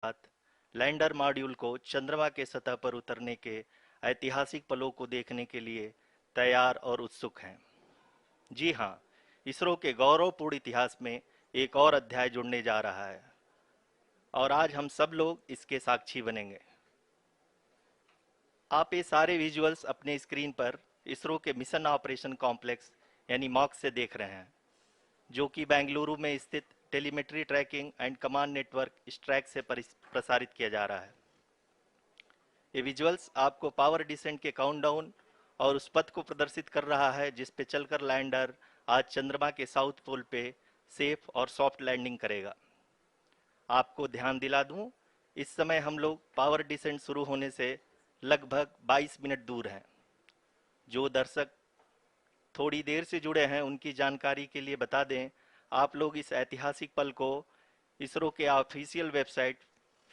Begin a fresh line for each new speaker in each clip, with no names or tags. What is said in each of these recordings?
साथ lander module को चंद्रमा के सतह पर उतरने के ऐतिहासिक पलों को देखने के लिए तैयार और उत्सुक हैं। जी हाँ, इसरो के गौरवपूर्ण इतिहास में एक और अध्याय जुड़ने जा रहा है और आज हम सब लोग इसके साक्षी बनेंगे। आप ये सारे विजुअल्स अपने स्क्रीन पर इसरो के मिशन ऑपरेशन कॉम्प्लेक्स यानी मॉक से देख रहे हैं, जो कि बेंगलुरु में स्थित telemetry tracking and command network ISTRAC से प्रसारित किया जा रहा है। ये विजुअल्स आपको पावर डिसेंट के काउंटडाउन और उस पथ को प्रदर्शित कर रहा है जिस पे चलकर लैंडर आज चंद्रमा के साउथ पोल पे सेफ और सॉफ्ट लैंडिंग करेगा। आपको ध्यान दिला दूं, इस समय हम लोग पावर डिसेंट शुरू होने से लगभग 22 मिनट दूर हैं। जो दर्शक थोड़ी देर से जुड़े हैं उनकी जानकारी के लिए बता दें, आप लोग इस ऐतिहासिक पल को इसरो के ऑफिशियल वेबसाइट,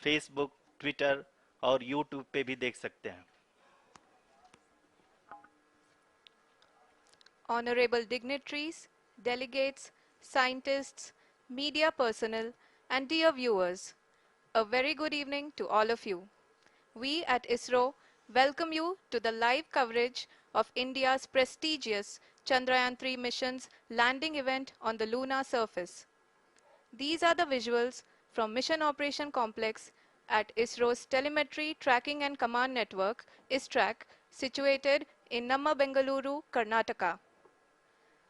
फेसबुक, ट्विटर और यूट्यूब पे भी देख सकते हैं।
Honorable dignitaries, delegates, scientists, media personnel, and dear viewers, a very good evening to all of you. We at ISRO welcome you to the live coverage of India's prestigious Chandrayaan 3 mission's landing event on the lunar surface. These are the visuals from Mission Operation Complex at ISRO's Telemetry Tracking and Command Network, ISTRAC, situated in Namma, Bengaluru, Karnataka.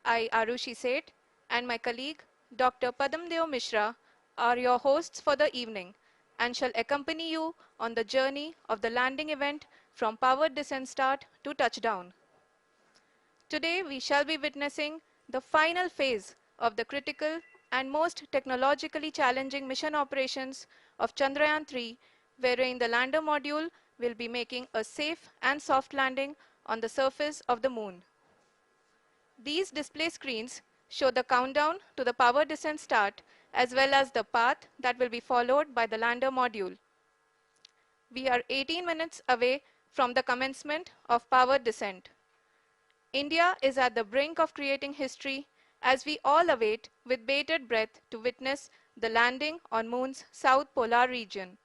I, Arushi Seth, and my colleague, Dr. Padamdeo Mishra, are your hosts for the evening and shall accompany you on the journey of the landing event from powered descent start to touchdown. Today, we shall be witnessing the final phase of the critical and most technologically challenging mission operations of Chandrayaan 3, wherein the lander module will be making a safe and soft landing on the surface of the moon. These display screens show the countdown to the power descent start as well as the path that will be followed by the lander module. We are 18 minutes away from the commencement of power descent. India is at the brink of creating history as we all await with bated breath to witness the landing on Moon's south polar region.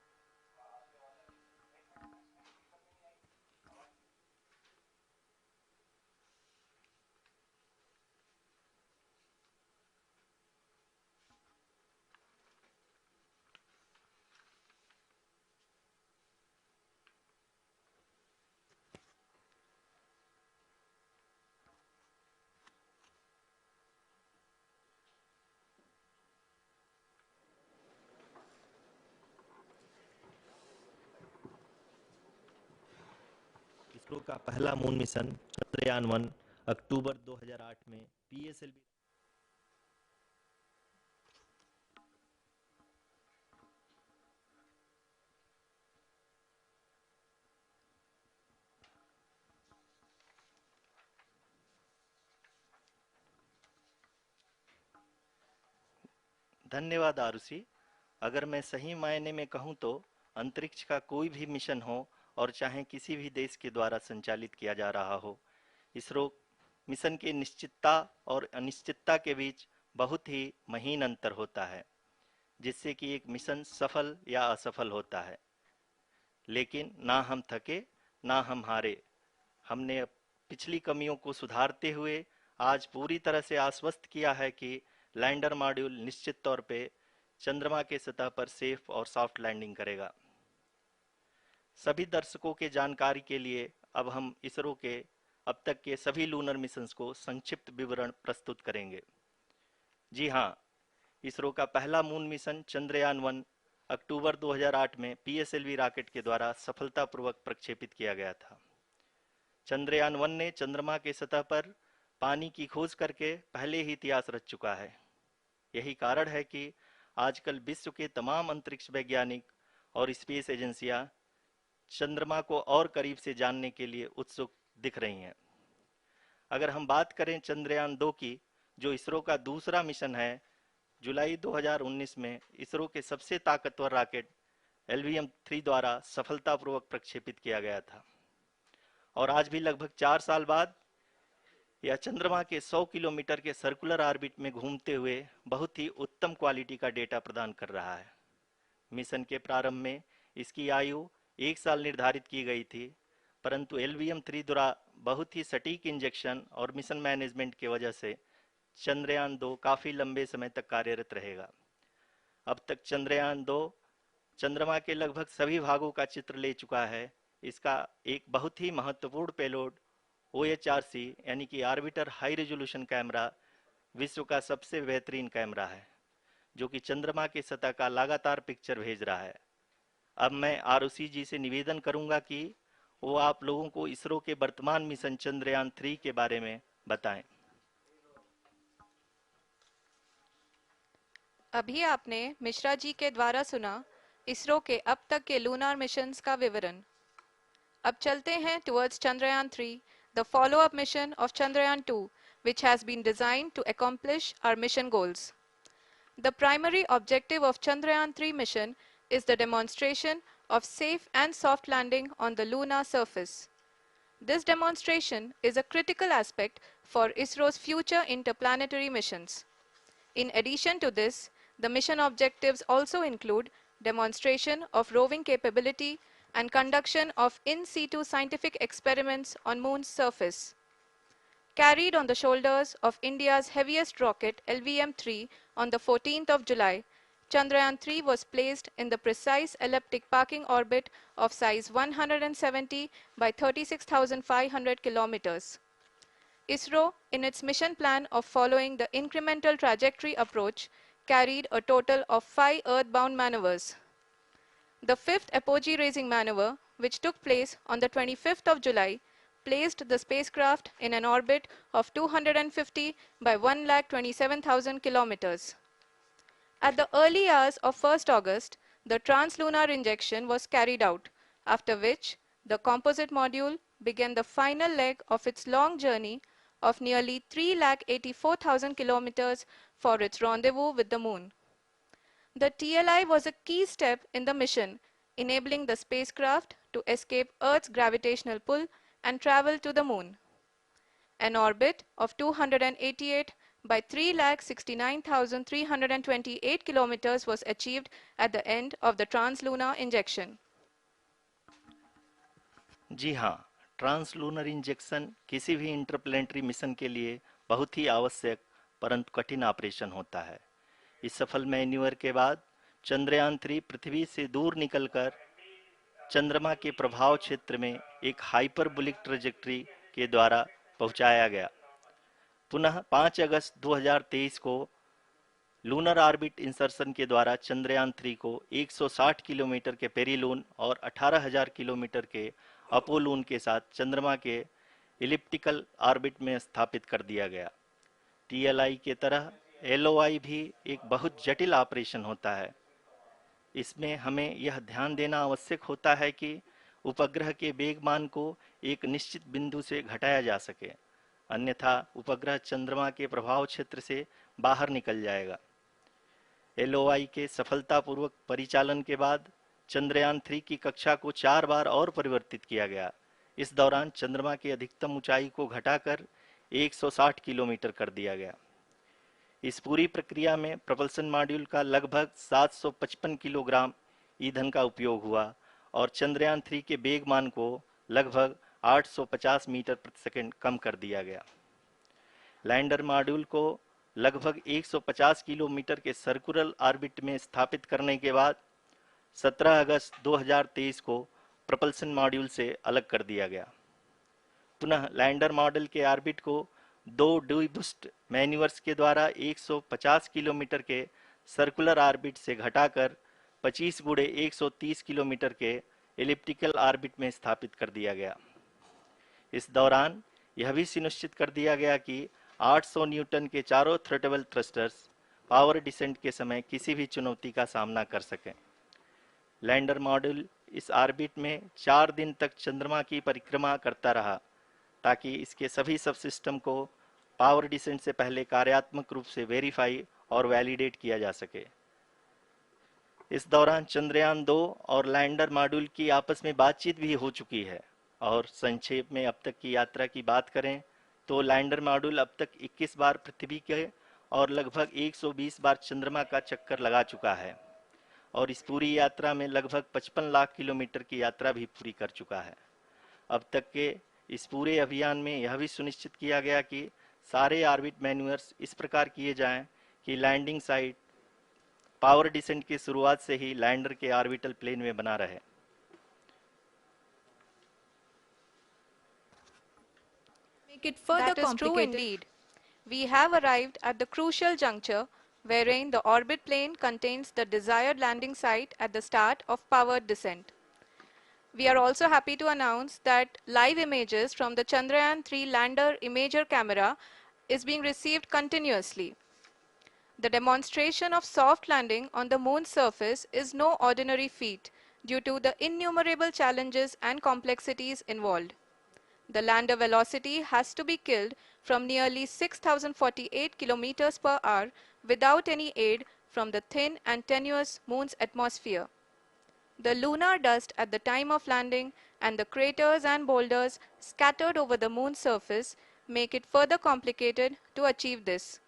ISRO का पहला moon mission Chandrayaan 1 अक्टूबर 2008 में PSLV. धन्यवाद आरुषि। अगर मैं सही मायने में कहूं तो अंतरिक्ष का कोई भी मिशन हो और चाहे किसी भी देश के द्वारा संचालित किया जा रहा हो, इसरो मिशन की निश्चितता और अनिश्चितता के बीच बहुत ही महीन अंतर होता है, जिससे कि एक मिशन सफल या असफल होता है। लेकिन ना हम थके ना हम हारे। हमने पिछली कमियों को सुधारते हुए आज पूरी तरह से आश्वस्त किया है कि लैंडर मॉड्यूल निश्चित तौर पे चंद्रमा के सतह पर सेफ और सॉफ्ट लैंडिंग करेगा। सभी दर्शकों के जानकारी के लिए अब हम इसरो के अब तक के सभी लूनर मिशंस को संक्षिप्त विवरण प्रस्तुत करेंगे। जी हाँ, इसरो का पहला मून मिशन चंद्रयान 1 अक्टूबर 2008 में पीएसएलवी रॉकेट के द्वारा सफलतापूर्वक प्रक्षेपित किया गया था। चंद्रयान 1 ने चंद्रमा के सतह पर पानी की खोज करके पहले ही इतिहास रच चुका है। यही कारण है कि आजकल विश्व के तमाम अंतरिक्ष वैज्ञानिक और स्पेस एजेंसियां चंद्रमा को और करीब से जानने के लिए उत्सुक दिख रही हैं। अगर हम बात करें चंद्रयान 2 की, जो इसरो का दूसरा मिशन है, जुलाई 2019 में इसरो के सबसे ताकतवर रॉकेट LVM-3 द्वारा सफलतापूर्वक प्रक्षेपित किया गया था और आज भी लगभग 4 साल बाद यह चंद्रमा के 100 किलोमीटर के सर्कुलर ऑर्बिट में घूमते हुए बहुत ही उत्तम क्वालिटी का डेटा प्रदान कर रहा है। मिशन के प्रारंभ में इसकी आयु 1 साल निर्धारित की गई थी, परंतु LVM-3 द्वारा बहुत ही सटीक इंजेक्शन और मिशन मैनेजमेंट की वजह से चंद्रयान 2 काफी लंबे समय तक कार्यरत रहेगा। अब तक चंद्रयान 2 चंद्रमा के लगभग सभी भागों का चित्र ले चुका है। इसका एक बहुत ही महत्वपूर्ण पेलोड OHRC यानी कि ऑर्बिटर हाई रेजोल्यूशन कैमरा विश्व का सबसे बेहतरीन कैमरा है, जो कि चंद्रमा की सतह का लगातार पिक्चर भेज रहा है। अब मैं ROC जी से निवेदन करूंगा कि वो आप लोगों को इसरो के वर्तमान मिशन चंद्रयान 3 के बारे में बताएं।
अभी आपने मिश्रा जी के द्वारा सुना इसरो के अब तक के लूनार मिशंस का विवरण। अब चलते हैं towards Chandrayaan-3, the follow-up mission of Chandrayaan-2, which has been designed to accomplish our mission goals. The primary objective of Chandrayaan-3 mission is the demonstration of safe and soft landing on the lunar surface. This demonstration is a critical aspect for ISRO's future interplanetary missions. In addition to this, the mission objectives also include demonstration of roving capability and conduction of in situ scientific experiments on Moon's surface. Carried on the shoulders of India's heaviest rocket LVM-3 on the 14th of July, Chandrayaan-3 was placed in the precise elliptic parking orbit of size 170 by 36,500 kilometers. ISRO, in its mission plan of following the incremental trajectory approach, carried a total of 5 earthbound maneuvers. The fifth apogee-raising maneuver, which took place on the 25th of July, placed the spacecraft in an orbit of 250 by 1,27,000 kilometers. At the early hours of 1st August, the translunar injection was carried out, after which the composite module began the final leg of its long journey of nearly 3,84,000 kilometers for its rendezvous with the Moon. The TLI was a key step in the mission, enabling the spacecraft to escape Earth's gravitational pull and travel to the Moon. An orbit of 288 by 3,69,328 kilometers was achieved at the end of the translunar injection.
जी हाँ, translunar injection किसी भी interplanetary mission के लिए बहुत ही आवश्यक परंतु कठिन operation होता है। इस सफल मैन्यूवर के बाद चंद्रयान 3 पृथ्वी से दूर निकलकर चंद्रमा के प्रभाव क्षेत्र में एक हाइपरबोलिक ट्रेजेक्ट्री के द्वारा पहुंचाया गया। पुनः 5 अगस्त 2023 को लूनर ऑर्बिट इंसर्शन के द्वारा चंद्रयान 3 को 160 किलोमीटर के पेरीलून और 18,000 किलोमीटर के अपोलून के साथ चंद्रमा के इलिप्टिकल ऑर्बिट में स्थापित कर दिया गया। TLI के तरह LOI भी एक बहुत जटिल ऑपरेशन होता है। इसमें हमें यह ध्यान देना आवश्यक होता है कि उपग्रह के वेगमान को एक निश्चित बिंदु से घटाया जा सके, अन्यथा उपग्रह चंद्रमा के प्रभाव क्षेत्र से बाहर निकल जाएगा। LOI के सफलतापूर्वक परिचालन के बाद चंद्रयान 3 की कक्षा को 4 बार और परिवर्तित किया गया। इस दौरान चंद्रमा की अधिकतम ऊंचाई को घटाकर 160 किलोमीटर कर दिया गया। इस पूरी प्रक्रिया में प्रपल्सन मॉड्यूल का लगभग 755 किलोग्राम ईंधन का उपयोग हुआ और चंद्रयान 3 के वेगमान को लगभग 850 मीटर प्रति सेकंड कम कर दिया गया। लैंडर मॉड्यूल को लगभग 150 किलोमीटर के सर्कुलर ऑर्बिट में स्थापित करने के बाद 17 अगस्त 2023 को प्रपल्सन मॉड्यूल से अलग कर दिया गया। पुनः लैंडर मॉडल के ऑर्बिट को 2 डीबूस्ट मैन्यूवर्स के द्वारा 150 किलोमीटर के सर्कुलर ऑर्बिट से घटाकर 25 गुणे 130 किलोमीटर के एलिप्टिकल ऑर्बिट में स्थापित कर दिया गया। इस दौरान यह भी सुनिश्चित कर दिया गया कि 800 न्यूटन के चारों थ्रोटेबल थ्रस्टर्स पावर डिसेंट के समय किसी भी चुनौती का सामना कर सकें। लैंडर मॉड्यूल इस ऑर्बिट में 4 दिन तक चंद्रमा की परिक्रमा करता रहा ताकि इसके सभी सब सिस्टम को पावर डिसेंट से पहले कार्यात्मक रूप से वेरीफाई और वैलिडेट किया जा सके। इस दौरान चंद्रयान 2 और लैंडर मॉड्यूल की आपस में बातचीत भी हो चुकी है। और संक्षेप में अब तक की यात्रा की बात करें तो लैंडर मॉड्यूल अब तक 21 बार पृथ्वी के और लगभग 120 बार चंद्रमा का चक्कर लगा चुका है। और इस पूरी यात्रा में लगभग 55 लाख किलोमीटर की यात्रा भी पूरी कर चुका है। अब तक के इस पूरे अभियान में यह भी सुनिश्चित किया गया कि सारे ऑर्बिट मैन्यूअर्स इस प्रकार किए जाएं कि लैंडिंग साइट पावर डिसेंट की शुरुआत से ही लैंडर के ऑर्बिटल प्लेन में बना रहे।
Make it further
That is true
complicated.
indeed. We have arrived at the crucial juncture wherein the orbit plane contains the desired landing site at the start of powered descent. We are also happy to announce that live images from the Chandrayaan-3 lander imager camera is being received continuously. The demonstration of soft landing on the moon's surface is no ordinary feat due to the innumerable challenges and complexities involved. The lander velocity has to be killed from nearly 6,048 kilometers per hour without any aid from the thin and tenuous moon's atmosphere. The lunar dust at the time of landing and the craters and boulders scattered over the moon's surface make it further complicated to achieve this.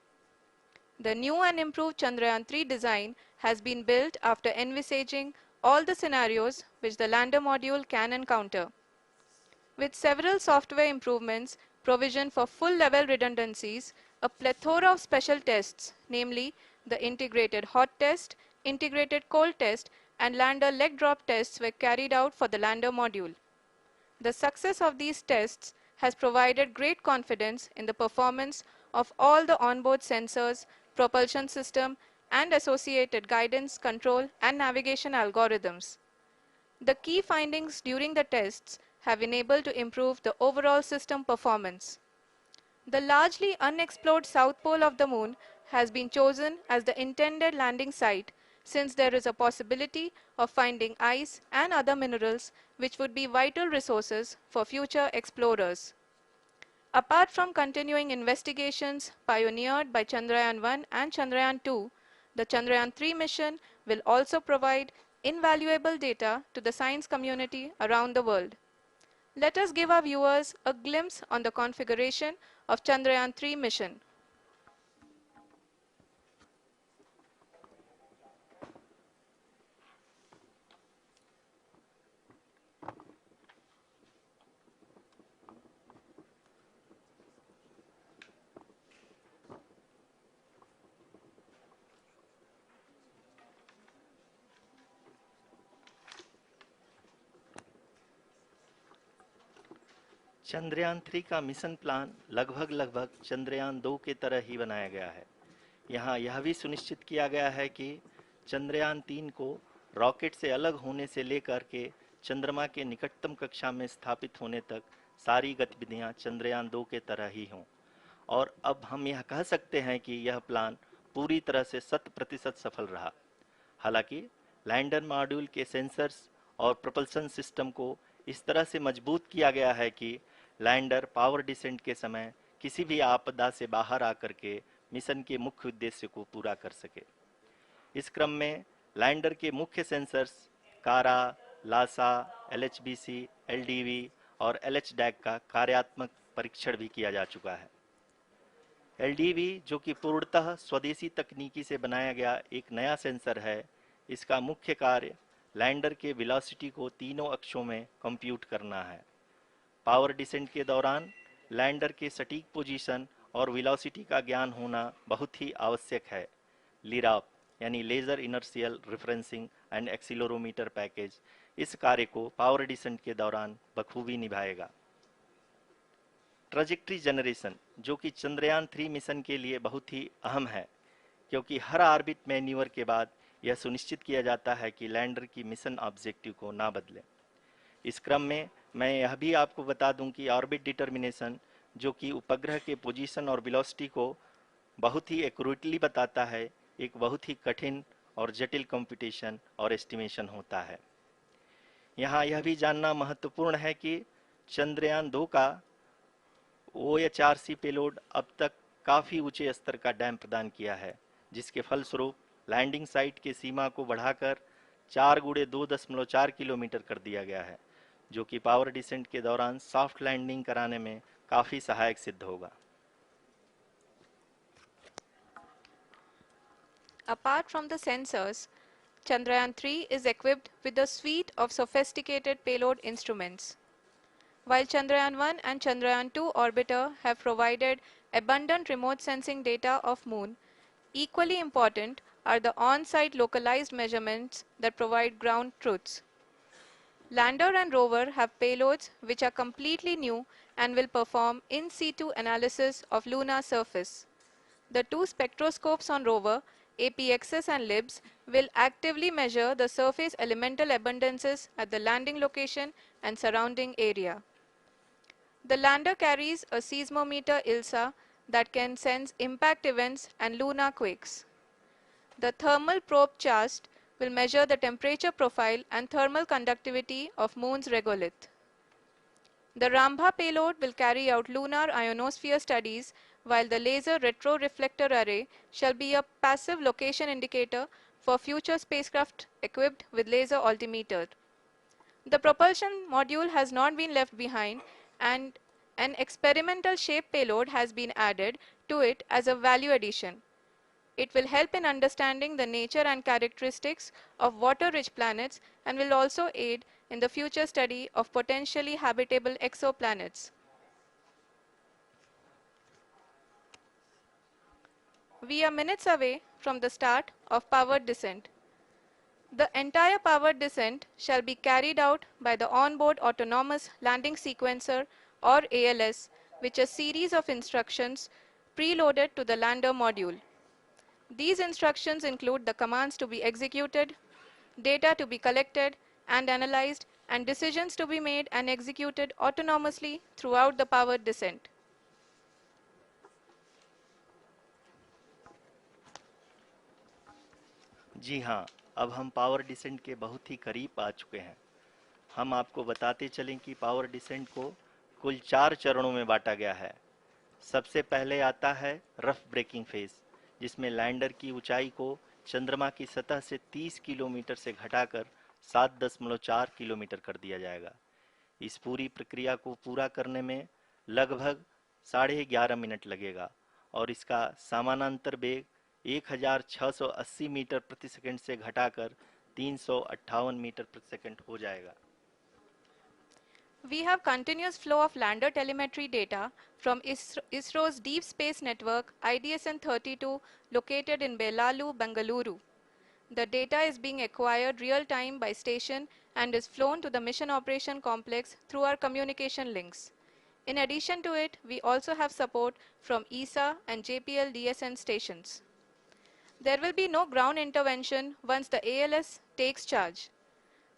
The new and improved Chandrayaan-3 design has been built after envisaging all the scenarios which the lander module can encounter. With several software improvements, provision for full-level redundancies, a plethora of special tests, namely the integrated hot test, integrated cold test, and lander leg drop tests were carried out for the lander module. The success of these tests has provided great confidence in the performance of all the onboard sensors, propulsion system, and associated guidance, control, and navigation algorithms. The key findings during the tests have enabled to improve the overall system performance. The largely unexplored south pole of the moon has been chosen as the intended landing site since there is a possibility of finding ice and other minerals which would be vital resources for future explorers. Apart from continuing investigations pioneered by Chandrayaan-1 and Chandrayaan-2, the Chandrayaan-3 mission will also provide invaluable data to the science community around the world. Let us give our viewers a glimpse on the configuration of Chandrayaan-3 mission.
Chandrayaan 3 का mission plan लगभग चंद्रयान 2 के तरह ही बनाया गया है। यहाँ यह भी सुनिश्चित किया गया है कि चंद्रयान 3 को रॉकेट से अलग होने से लेकर के चंद्रमा के निकटतम कक्षा में स्थापित होने तक सारी गतिविधियां चंद्रयान 2 के तरह ही हों। और अब हम यह कह सकते हैं कि यह प्लान पूरी तरह से 100% सफल रहा। हालांकि लैंडर मॉड्यूल के सेंसर्स और propulsion सिस्टम को इस तरह से मजबूत किया गया है कि लैंडर पावर डिसेंट के समय किसी भी आपदा से बाहर आकर के मिशन के मुख्य उद्देश्य को पूरा कर सके। इस क्रम में लैंडर के मुख्य सेंसर्स कारा, लासा, LHBC, LDV और LHDAC का कार्यात्मक परीक्षण भी किया जा चुका है। LDV जो कि पूर्णतः स्वदेशी तकनीकी से बनाया गया एक नया सेंसर है, इसका मुख्य कार्य लैंडर के वेलोसिटी को तीनों अक्षों में कंप्यूट करना है। पावर डिसेंट के दौरान लैंडर के सटीक पोजीशन और वेलोसिटी का ज्ञान होना बहुत ही आवश्यक है। लिराप यानी laser inertial referencing and accelerometer package इस कार्य को पावर डिसेंट के दौरान बखूबी निभाएगा। ट्रैजेक्टरी जनरेशन जो कि चंद्रयान 3 मिशन के लिए बहुत ही अहम है, क्योंकि हर ऑर्बिट मैन्यूवर के बाद यह सुनिश्चित किया जाता है कि लैंडर की मिशन ऑब्जेक्टिव को ना बदलें। इस क्रम में मैं यह भी आपको बता दूं कि ऑर्बिट डिटर्मिनेशन जो कि उपग्रह के पोजीशन और वेलोसिटी को बहुत ही एक्यूरेटली बताता है, एक बहुत ही कठिन और जटिल कंप्यूटेशन और एस्टिमेशन होता है। यहाँ यह भी जानना महत्वपूर्ण है कि चंद्रयान 2 का OHRC पेलोड अब तक काफ़ी ऊंचे स्तर का डैम प्रदान किया है, जिसके फलस्वरूप लैंडिंग साइट की सीमा को बढ़ाकर 4 गुणे 2.4 किलोमीटर कर दिया गया है, जो कि पावर डिसेंट के दौरान सॉफ्ट लैंडिंग कराने में काफ़ी सहायक सिद्ध होगा।
Apart from the sensors, Chandrayaan 3 is equipped with a suite of sophisticated payload instruments. While Chandrayaan 1 and Chandrayaan 2 orbiter have provided abundant remote sensing data of Moon, equally important are the on-site localized measurements that provide ground truths. Lander and rover have payloads which are completely new and will perform in situ analysis of lunar surface. The two spectroscopes on rover, APXS and LIBS, will actively measure the surface elemental abundances at the landing location and surrounding area. The lander carries a seismometer ILSA that can sense impact events and lunar quakes. The thermal probe CHAST will measure the temperature profile and thermal conductivity of Moon's regolith. The Rambha payload will carry out lunar ionosphere studies, while the laser retroreflector array shall be a passive location indicator for future spacecraft equipped with laser altimeter. The propulsion module has not been left behind, and an experimental shape payload has been added to it as a value addition. It will help in understanding the nature and characteristics of water-rich planets and will also aid in the future study of potentially habitable exoplanets. We are minutes away from the start of powered descent. The entire powered descent shall be carried out by the onboard autonomous landing sequencer, or ALS, which is a series of instructions preloaded to the lander module. These instructions include the commands to be executed, data to be collected and analyzed, and decisions to be made and executed autonomously throughout the powered descent.
जी हाँ, अब हम power descent के बहुत ही करीब आ चुके हैं। हम आपको बताते चलें कि पावर डिसेंट को कुल 4 चरणों में बांटा गया है। सबसे पहले आता है रफ ब्रेकिंग फेज, जिसमें लैंडर की ऊंचाई को चंद्रमा की सतह से 30 किलोमीटर से घटाकर 7.4 किलोमीटर कर दिया जाएगा। इस पूरी प्रक्रिया को पूरा करने में लगभग 11.5 मिनट लगेगा और इसका समानांतर वेग 1680 मीटर प्रति सेकंड से घटाकर 358 मीटर प्रति सेकंड हो जाएगा।
We have continuous flow of lander telemetry data from ISRO's Deep Space Network IDSN-32 located in Belalu, Bengaluru. The data is being acquired real-time by station and is flown to the Mission Operation Complex through our communication links. In addition to it, we also have support from ESA and JPL DSN stations. There will be no ground intervention once the ALS takes charge.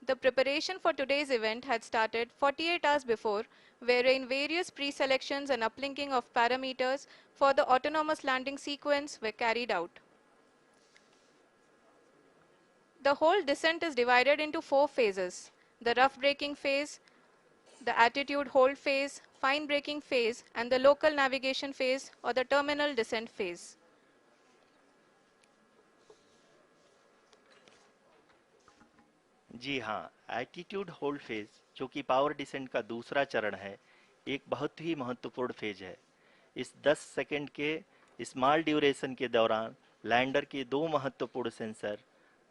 The preparation for today's event had started 48 hours before, wherein various pre-selections and uplinking of parameters for the autonomous landing sequence were carried out. The whole descent is divided into 4 phases: the rough braking phase, the attitude hold phase, fine braking phase, and the local navigation phase or the terminal descent phase.
जी हाँ, attitude hold phase, जो कि power descent का दूसरा चरण है, एक बहुत ही महत्वपूर्ण फेज है। इस 10 सेकंड के स्मॉल ड्यूरेशन के दौरान लैंडर के दो महत्वपूर्ण सेंसर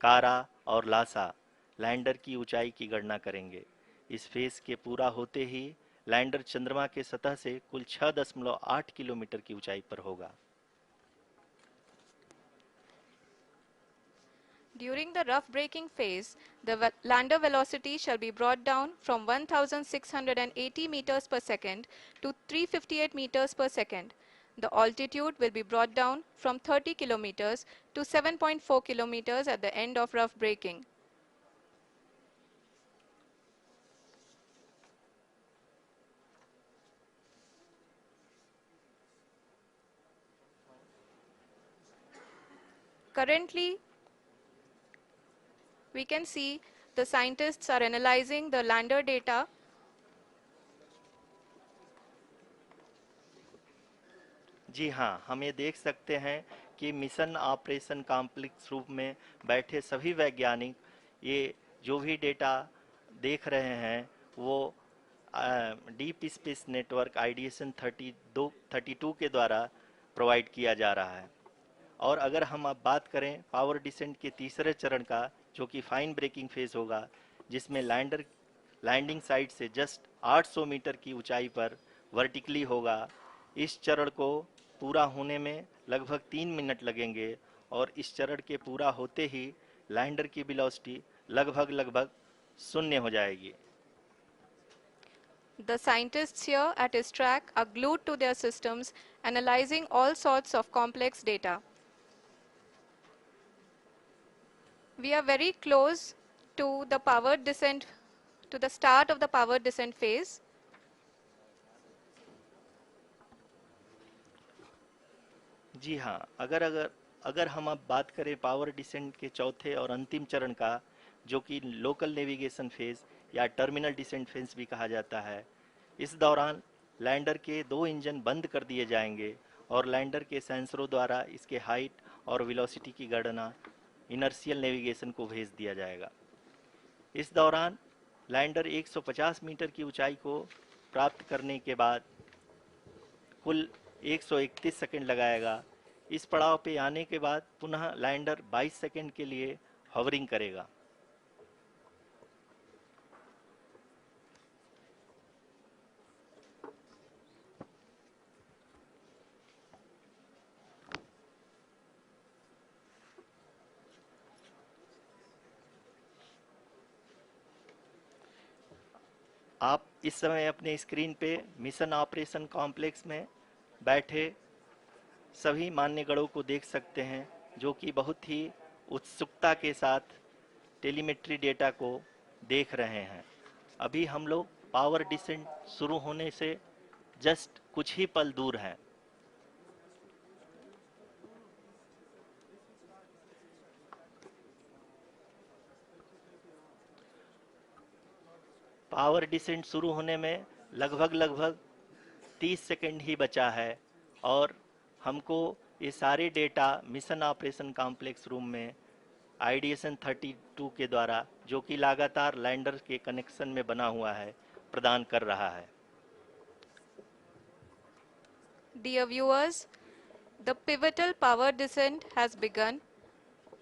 कारा और लासा लैंडर की ऊंचाई की गणना करेंगे। इस फेज के पूरा होते ही लैंडर चंद्रमा के सतह से कुल 6.8 किलोमीटर की ऊंचाई पर होगा।
During the rough braking phase, the lander velocity shall be brought down from 1680 meters per second to 358 meters per second. The altitude will be brought down from 30 kilometers to 7.4 kilometers at the end of rough braking. Currently, we can see the scientists are analyzing the lander data.
जी हाँ, हम ये देख सकते हैं कि mission operation complex रूप में बैठे सभी वैज्ञानिक ये जो भी डेटा देख रहे हैं वो डीप स्पेस नेटवर्क आईडीएसएन 32 के द्वारा प्रोवाइड किया जा रहा है। और अगर हम अब बात करें पावर डिसेंट के तीसरे चरण का, जो कि फाइन ब्रेकिंग फेज होगा, जिसमें लैंडर लैंडिंग साइट से जस्ट 800 मीटर की ऊंचाई पर वर्टिकली होगा। इस चरण को पूरा होने में लगभग 3 मिनट लगेंगे और इस चरण के पूरा होते ही लैंडर की वेलोसिटी लगभग लगभग शून्य हो जाएगी।
The scientists here at ISRO are glued to their systems, analyzing all sorts of complex data. We are very close to the powered descent, to the start of the powered descent phase.
जी हाँ, अगर अगर अगर हम अब बात करें power descent के चौथे और अंतिम चरण का, जो कि लोकल नेविगेशन फेज या टर्मिनल डिसेंट फेज भी कहा जाता है, इस दौरान लैंडर के 2 इंजन बंद कर दिए जाएंगे और लैंडर के सेंसरों द्वारा इसके हाइट और वेलोसिटी की गणना इनर्शियल नेविगेशन को भेज दिया जाएगा। इस दौरान लैंडर 150 मीटर की ऊंचाई को प्राप्त करने के बाद कुल 131 सेकंड लगाएगा। इस पड़ाव पे आने के बाद पुनः लैंडर 22 सेकंड के लिए हॉवरिंग करेगा। आप इस समय अपने स्क्रीन पे मिशन ऑपरेशन कॉम्प्लेक्स में बैठे सभी मान्यगणों को देख सकते हैं, जो कि बहुत ही उत्सुकता के साथ टेलीमेट्री डेटा को देख रहे हैं। अभी हम लोग पावर डिसेंट शुरू होने से जस्ट कुछ ही पल दूर हैं। पावर डिसेंट शुरू होने में लगभग लगभग 30 सेकंड ही बचा है और हमको ये सारे data mission operation complex room में आईडीएसएन 32 के द्वारा, जो कि लगातार लैंडर के कनेक्शन में बना हुआ है, प्रदान कर रहा है।
Dear viewers, the pivotal power descent has begun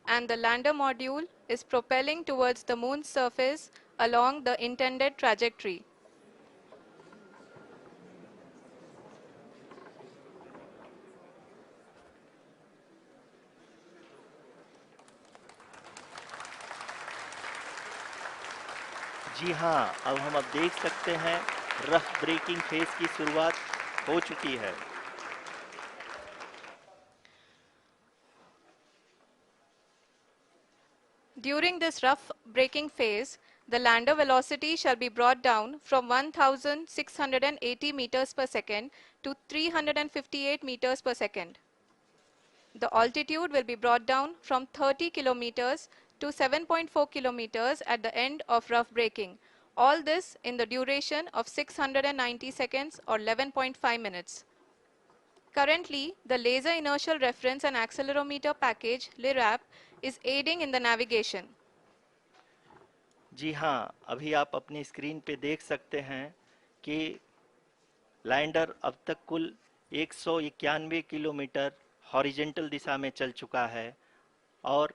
and the lander module is propelling towards the moon's surface along the intended trajectory.
जी हाँ, अब देख सकते हैं रफ ब्रेकिंग फेज की शुरुआत हो चुकी है।
During this rough braking phase, the lander velocity shall be brought down from 1680 meters per second to 358 meters per second. The altitude will be brought down from 30 kilometers to 7.4 kilometers at the end of rough braking. All this in the duration of 690 seconds or 11.5 minutes. Currently, the Laser Inertial Reference and Accelerometer package (LIRAP) is aiding in the navigation.
जी हाँ, अभी आप अपनी screen पे देख सकते हैं कि lander अब तक कुल 191 किलोमीटर हॉरिजेंटल दिशा में चल चुका है और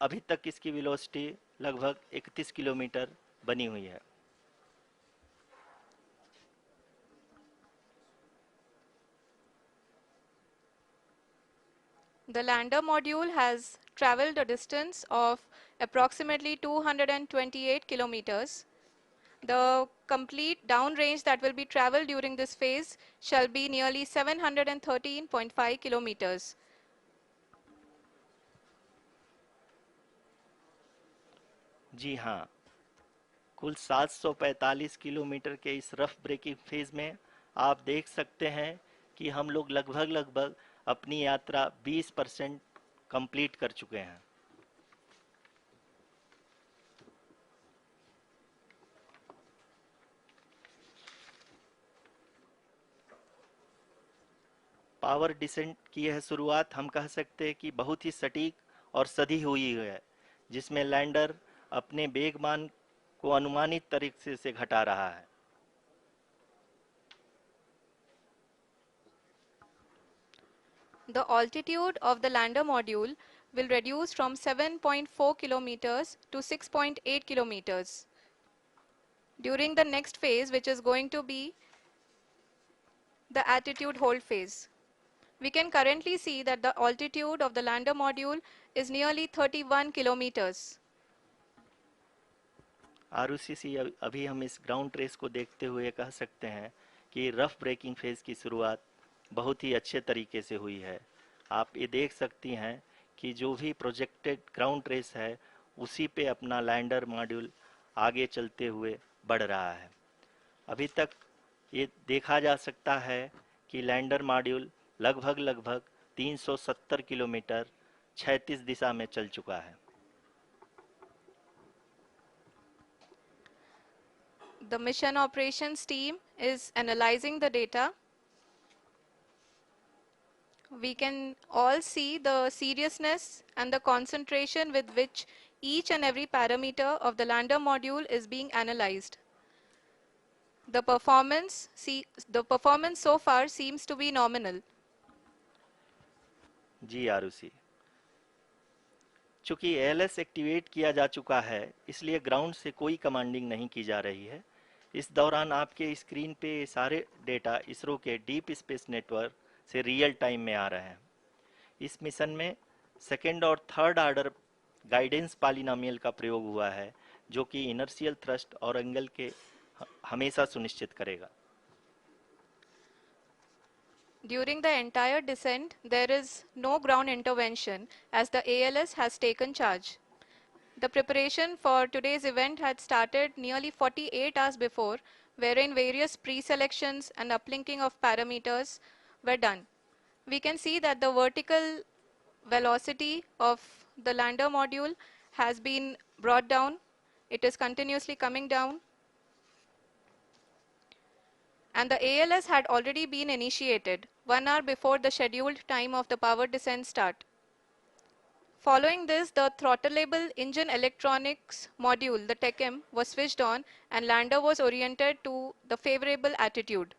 अभी तक इसकी वेलोसिटी लगभग 31 किलोमीटर बनी हुई है।
The lander module has traveled a distance of approximately 228 kilometers. The complete downrange that will be traveled during this phase shall be nearly 713.5 kilometers.
जी हाँ, कुल 745 किलोमीटर के इस रफ ब्रेकिंग फेज में आप देख सकते हैं कि हम लोग लगभग लगभग अपनी यात्रा 20% कंप्लीट कर चुके हैं। पावर डिसेंट की यह शुरुआत हम कह सकते हैं कि बहुत ही सटीक और सधी हुई है, जिसमें लैंडर अपने वेगमान को अनुमानित तरीके से घटा रहा है।
The altitude of the lander module will reduce from 7.4 kilometers to 6.8 kilometers. During the next phase, which is going to be the attitude hold phase, we can currently see that the altitude of the lander module is nearly 31 kilometers.
Arushi, अभी हम इस ground trace को देखते हुए कह सकते हैं कि रफ ब्रेकिंग फेज की शुरुआत बहुत ही अच्छे तरीके से हुई है। आप ये देख सकती हैं कि जो भी प्रोजेक्टेड ग्राउंड ट्रेस है उसी पे अपना लैंडर मॉड्यूल आगे चलते हुए बढ़ रहा है। अभी तक ये देखा जा सकता है कि लैंडर मॉड्यूल लगभग लगभग 370 किलोमीटर क्षैतिज दिशा में चल चुका है।
The mission operations team is analyzing the data. We can all see the seriousness and the concentration with which each and every parameter of the lander module is being analyzed. The performance so far seems to be nominal.
जी आरुषि, चूंकि ALS activate किया जा चुका है इसलिए ground से कोई commanding नहीं की जा रही है। इस दौरान आपके स्क्रीन पे सारे डेटा इसरो के डीप स्पेस नेटवर्क से रियल टाइम में आ रहे हैं। इस मिशन में सेकेंड और थर्ड ऑर्डर गाइडेंस पॉलिनोमियल का प्रयोग हुआ है जो कि इनर्शियल थ्रस्ट और एंगल के हमेशा सुनिश्चित करेगा।
During the entire descent, there is no ground intervention as the ALS has taken charge. The preparation for today's event had started nearly 48 hours before, wherein various pre-selections and uplinking of parameters were done. We can see that the vertical velocity of the lander module has been brought down. It is continuously coming down. And the ALS had already been initiated 1 hour before the scheduled time of the power descent start. Following this, the throttleable engine electronics module, the TECM, was switched on and lander was oriented to the favorable attitude.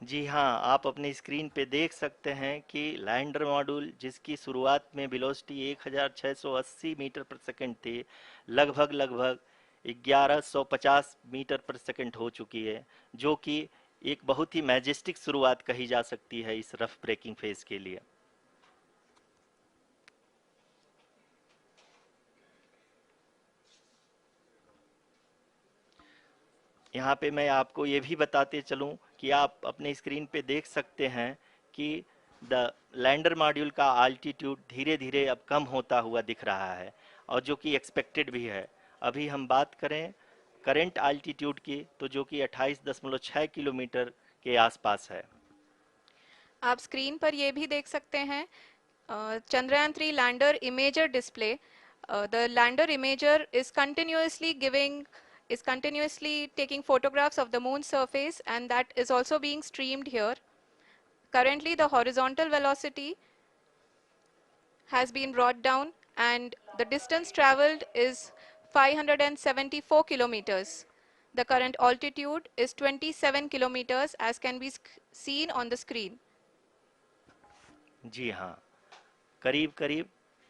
जी हाँ, आप अपनी screen पे देख सकते हैं कि lander module जिसकी शुरुआत में वेलोसिटी 1680 मीटर पर सेकंड थी, लगभग लगभग 1150 मीटर पर सेकंड हो चुकी है, जो कि एक बहुत ही मैजेस्टिक शुरुआत कही जा सकती है इस रफ ब्रेकिंग फेज के लिए। यहाँ पे मैं आपको ये भी बताते चलूँ कि आप अपने स्क्रीन पे देख सकते हैं कि द लैंडर मॉड्यूल का आल्टीट्यूड धीरे धीरे अब कम होता हुआ दिख रहा है और जो कि एक्सपेक्टेड भी है। अभी हम बात करें करंट आल्टीट्यूड की तो जो कि 28.6 किलोमीटर के आसपास है।
आप स्क्रीन पर ये भी देख सकते हैं Chandrayaan 3 lander imager display. The lander imager is continuously taking photographs of the moon's surface, and that is also being streamed here. Currently, the horizontal velocity has been brought down and the distance traveled is 574 kilometers. The current altitude is 27 kilometers as can be seen on the screen.
जी हाँ, करीब करीब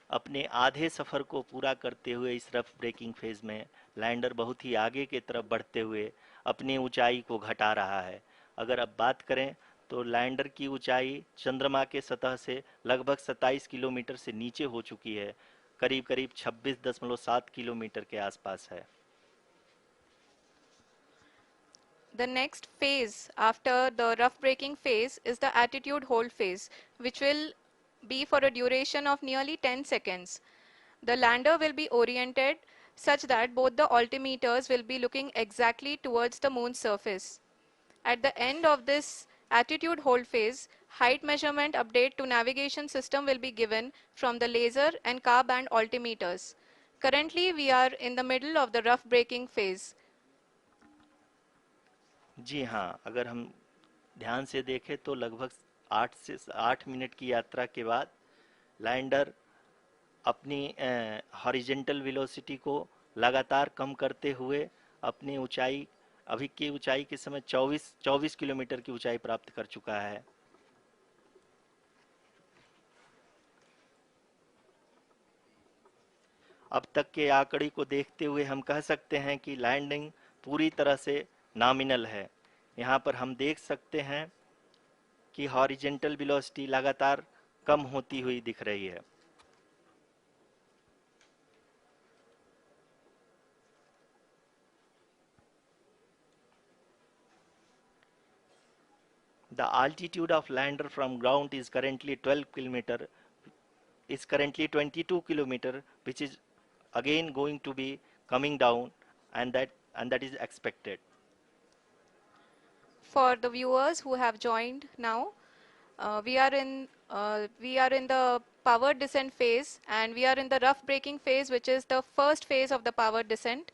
अपने आधे सफ़र को पूरा करते हुए इस रफ ब्रेकिंग फेज में लैंडर बहुत ही आगे की तरफ बढ़ते हुए अपनी ऊंचाई को घटा रहा है। अगर अब बात करें तो लैंडर की ऊंचाई चंद्रमा के सतह से लगभग 27 किलोमीटर से नीचे हो चुकी है, करीब करीब 26.7 किलोमीटर के आसपास है।
The next phase after the rough braking phase is the attitude hold phase, which will be for a duration of nearly 10 seconds. The lander will be oriented such that both the altimeters will be looking exactly towards the moon's surface. At the end of this attitude hold phase, height measurement update to navigation system will be given from the laser and car band altimeters. Currently, we are in the middle of the rough braking phase.
जी हाँ, अगर हम ध्यान से देखें तो लगभग 8 minute की यात्रा के बाद लैंडर अपनी हॉरिजेंटल वेलोसिटी को लगातार कम करते हुए अपनी ऊंचाई अभी की ऊंचाई के समय 24 किलोमीटर की ऊंचाई प्राप्त कर चुका है। अब तक के आंकड़े को देखते हुए हम कह सकते हैं कि लैंडिंग पूरी तरह से नॉमिनल है। यहाँ पर हम देख सकते हैं कि हॉरिजेंटल वेलोसिटी लगातार कम होती हुई दिख रही है। The altitude of lander from ground is currently 12 kilometer, is currently 22 kilometer, which is again going to be coming down, and that is expected.
For the viewers who have joined now, we are in the powered descent phase, and we are in the rough braking phase, which is the first phase of the powered descent.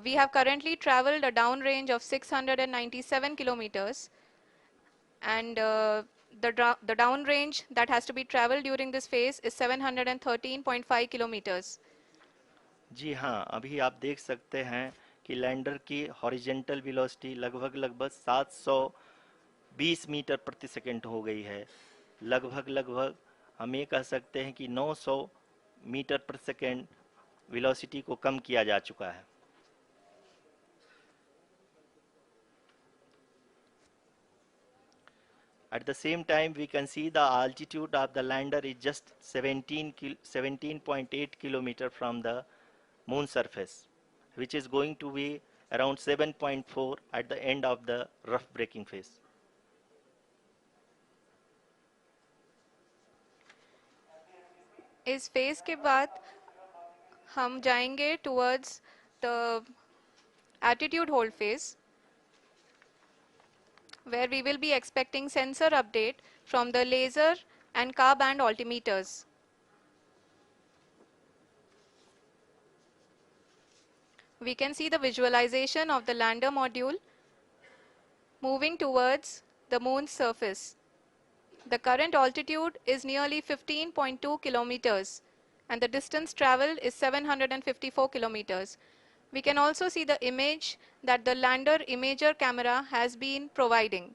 We have currently traveled a downrange of 697 kilometers, and the downrange that has to be traveled during this phase is 713.5 kilometers.
जी हाँ, अभी आप देख सकते हैं कि lander की horizontal velocity लगभग 720 metre प्रति सेकंड हो गई है। लगभग हम ये कह सकते हैं कि 900 मीटर प्रति सेकंड वेलोसिटी को कम किया जा चुका है। At the same time, we can see the altitude of the lander is just 17.8 kilometer from the moon surface, which is going to be around 7.4 at the end of the rough braking phase.
इस phase के बाद हम जाएंगे towards the attitude hold phase, where we will be expecting sensor update from the laser and car band altimeters. We can see the visualization of the lander module moving towards the moon's surface. The current altitude is nearly 15.2 kilometers, and the distance traveled is 754 kilometers. We can also see the image that the lander imager camera has been providing.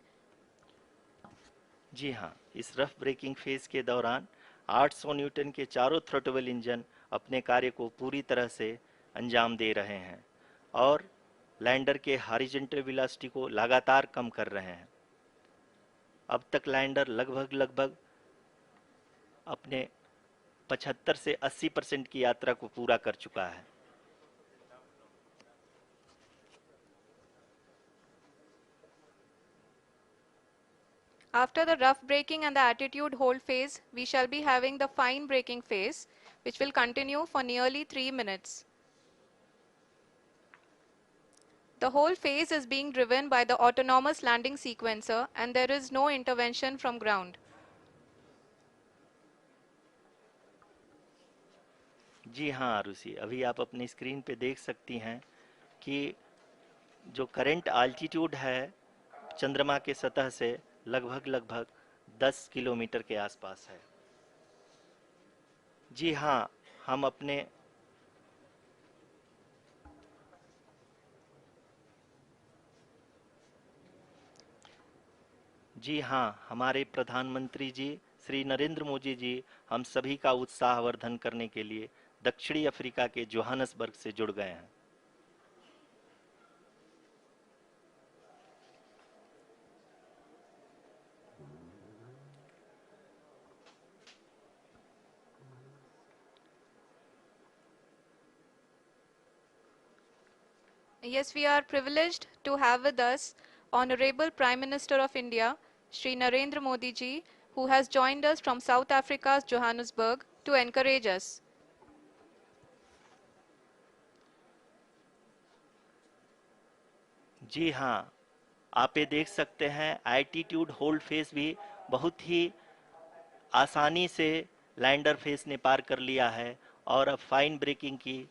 जी हाँ, इस rough breaking phase के दौरान 800 Newton के चारों throttle engine अपने कार्य को पूरी तरह से अंजाम दे रहे हैं और लैंडर के हॉरिजॉन्टल वेलोसिटी को लगातार कम कर रहे हैं। अब तक लैंडर लगभग अपने 75 से 80% की यात्रा को पूरा कर चुका है।
After the rough braking and the attitude hold phase, we shall be having the fine braking phase, which will continue for nearly 3 minutes. The whole phase is being driven by the autonomous landing sequencer, and there is no intervention from ground.
जी हाँ आरुषि, अभी आप अपनी screen पे देख सकती हैं कि जो करंट आल्टीट्यूड है चंद्रमा के सतह से लगभग 10 किलोमीटर के आसपास है। जी हाँ, हम अपने जी हाँ, हमारे प्रधानमंत्री जी श्री नरेंद्र मोदी जी हम सभी का उत्साहवर्धन करने के लिए दक्षिणी अफ्रीका के जोहानसबर्ग से जुड़ गए हैं।
Yes, we are privileged to have with us Honorable Prime Minister of India, Shri Narendra Modi ji, who has joined us from South Africa's Johannesburg to encourage us.
जी हाँ, आप ये देख सकते हैं एल्टीट्यूड होल्ड फेस भी बहुत ही आसानी से लैंडर फेस ने पार कर लिया है और अब फाइन ब्रेकिंग की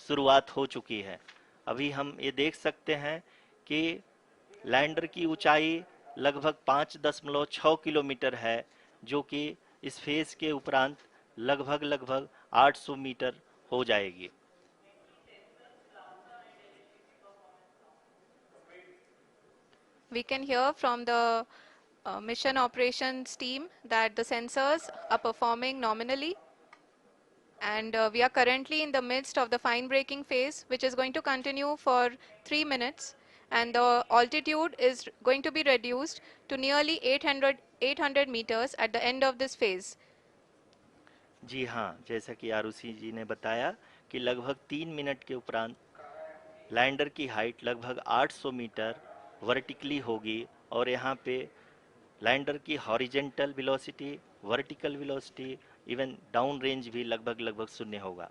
शुरुआत हो चुकी है। अभी हम ये देख सकते हैं कि लैंडर की ऊंचाई लगभग 5.6 किलोमीटर है, जो कि इस फेज के उपरांत लगभग 800 मीटर हो जाएगी।
We can hear from the mission operations team that the sensors are performing nominally, and we are currently in the midst of the fine braking phase, which is going to continue for 3 minutes, and the altitude is going to be reduced to nearly 800 meters at the end of this phase.
जी हाँ, जैसा कि आरुषि जी ने बताया कि लगभग 3 minute के उपरांत lander की हाइट लगभग 800 मीटर वर्टिकली होगी और यहाँ पे लैंडर की horizontal velocity, vertical velocity, even down range भी लगभग लगभग शून्य होगा।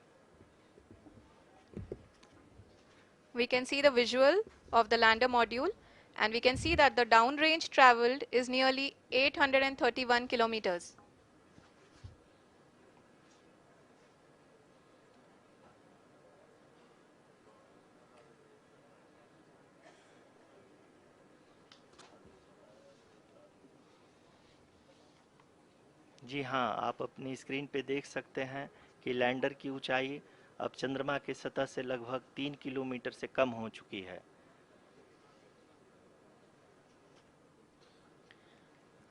We can see the visual of the lander module, and we can see that the downrange traveled is nearly 831 kilometers.
जी हाँ, आप अपनी स्क्रीन पे देख सकते हैं कि लैंडर की ऊंचाई अब चंद्रमा की सतह से लगभग 3 किलोमीटर से कम हो चुकी है।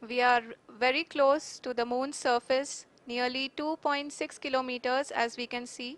We are very close to the moon's surface, nearly 2.6 kilometers as we can see.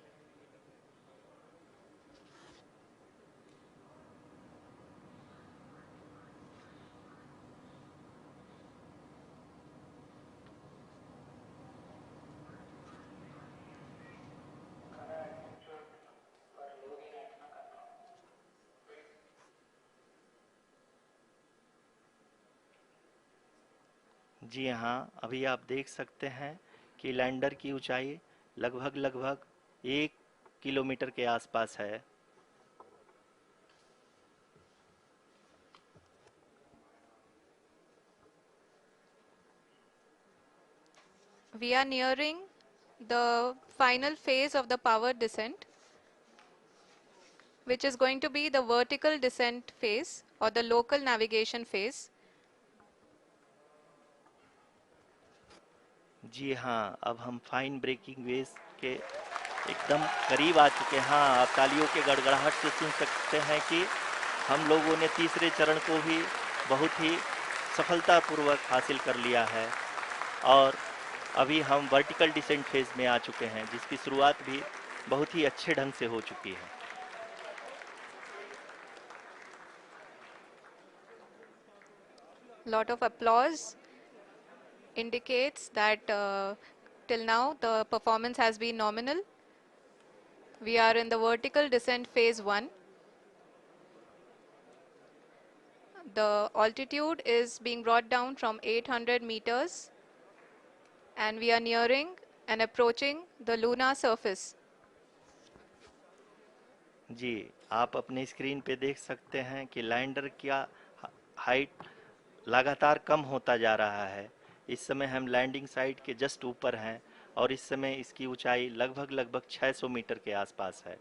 जी हाँ, अभी आप देख सकते हैं कि लैंडर की ऊंचाई लगभग लगभग 1 किलोमीटर के आसपास है।
We are nearing the final phase of the power descent, which is going to be the vertical descent phase or the local navigation phase.
जी हाँ, अब हम फाइन ब्रेकिंग वेव्स के एकदम करीब आ चुके हैं। हाँ, आप तालियों के गड़गड़ाहट से सुन सकते हैं कि हम लोगों ने तीसरे चरण को भी बहुत ही सफलतापूर्वक हासिल कर लिया है और अभी हम वर्टिकल डिसेंट फेज में आ चुके हैं, जिसकी शुरुआत भी बहुत ही अच्छे ढंग से हो चुकी है।
Lot of applause indicates that till now the performance has been nominal. We are in the vertical descent phase 1. The altitude is being brought down from 800 meters, and we are nearing and approaching the lunar surface.
जी, आप अपनी screen पे देख सकते हैं कि lander का height लगातार कम होता जा रहा है। इस समय हम लैंडिंग साइट के जस्ट ऊपर हैं और इस समय इसकी ऊंचाई लगभग लगभग 600 मीटर के आसपास है।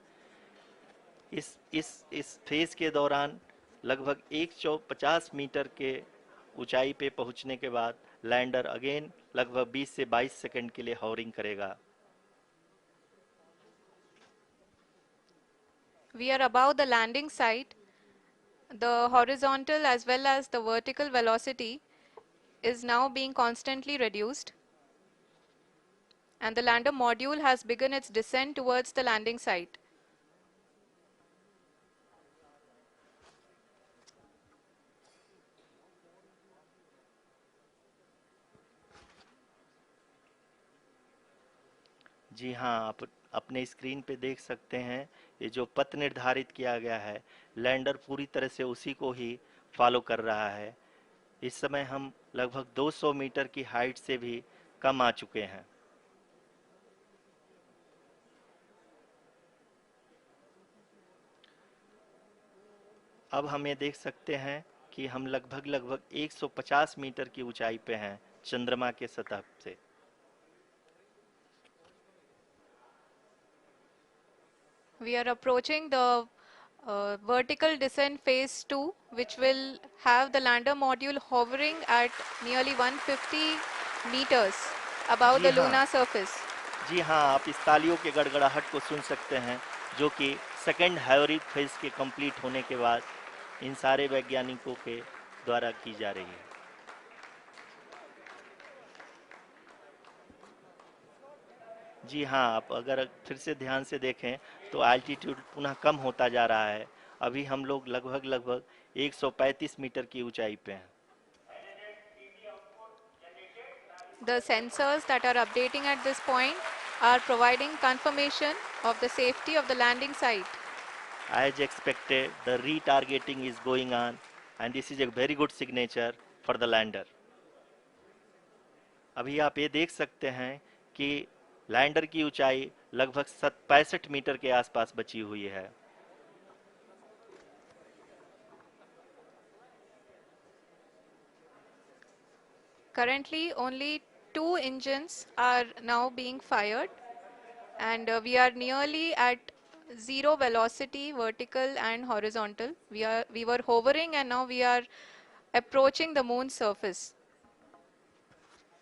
इस फेज के दौरान लगभग 150 मीटर के ऊंचाई पे पहुंचने के बाद लैंडर अगेन लगभग 20 से 22 सेकंड के लिए हॉवरिंग करेगा।
We are above the landing site. The horizontal as well as the vertical velocity is now being constantly reduced, and the lander module has begun its descent towards the landing site.
जी हाँ, आप अपने screen पे देख सकते हैं ये जो पथ निर्धारित किया गया है, लैंडर पूरी तरह से उसी को ही फॉलो कर रहा है। इस समय हम लगभग 200 मीटर की हाइट से भी कम आ चुके हैं। अब हम ये देख सकते हैं कि हम लगभग लगभग 150 मीटर की ऊंचाई पे हैं चंद्रमा के सतह से।
We are approaching the vertical descent phase 2, which will have the lander module hovering at nearly 150 meters above
ji
the
हाँ,
lunar surface.
जी हाँ, आप इस तालियों के गड़गड़ाहट को सुन सकते हैं, जो कि सेकंड हाइब्रिड फेज के कंप्लीट होने के बाद इन सारे वैज्ञानिकों के द्वारा की जा रही है। जी हाँ, आप अगर फिर से ध्यान से देखें तो एल्टीट्यूड पुनः कम होता जा रहा है। अभी हम लोग लगभग लगभग 135 मीटर की ऊंचाई पे हैं।
The sensors that are updating at this point are providing confirmation of the safety of the landing site.
As expected, the retargeting is going on, and this is a very good signature for the lander. अभी आप ये देख सकते हैं कि lander की ऊंचाई लगभग 65 मीटर के आसपास बची हुई है।
Currently, only two engines are now being fired, and we are nearly at zero velocity, vertical and horizontal. We were hovering, and now we are approaching the moon's surface.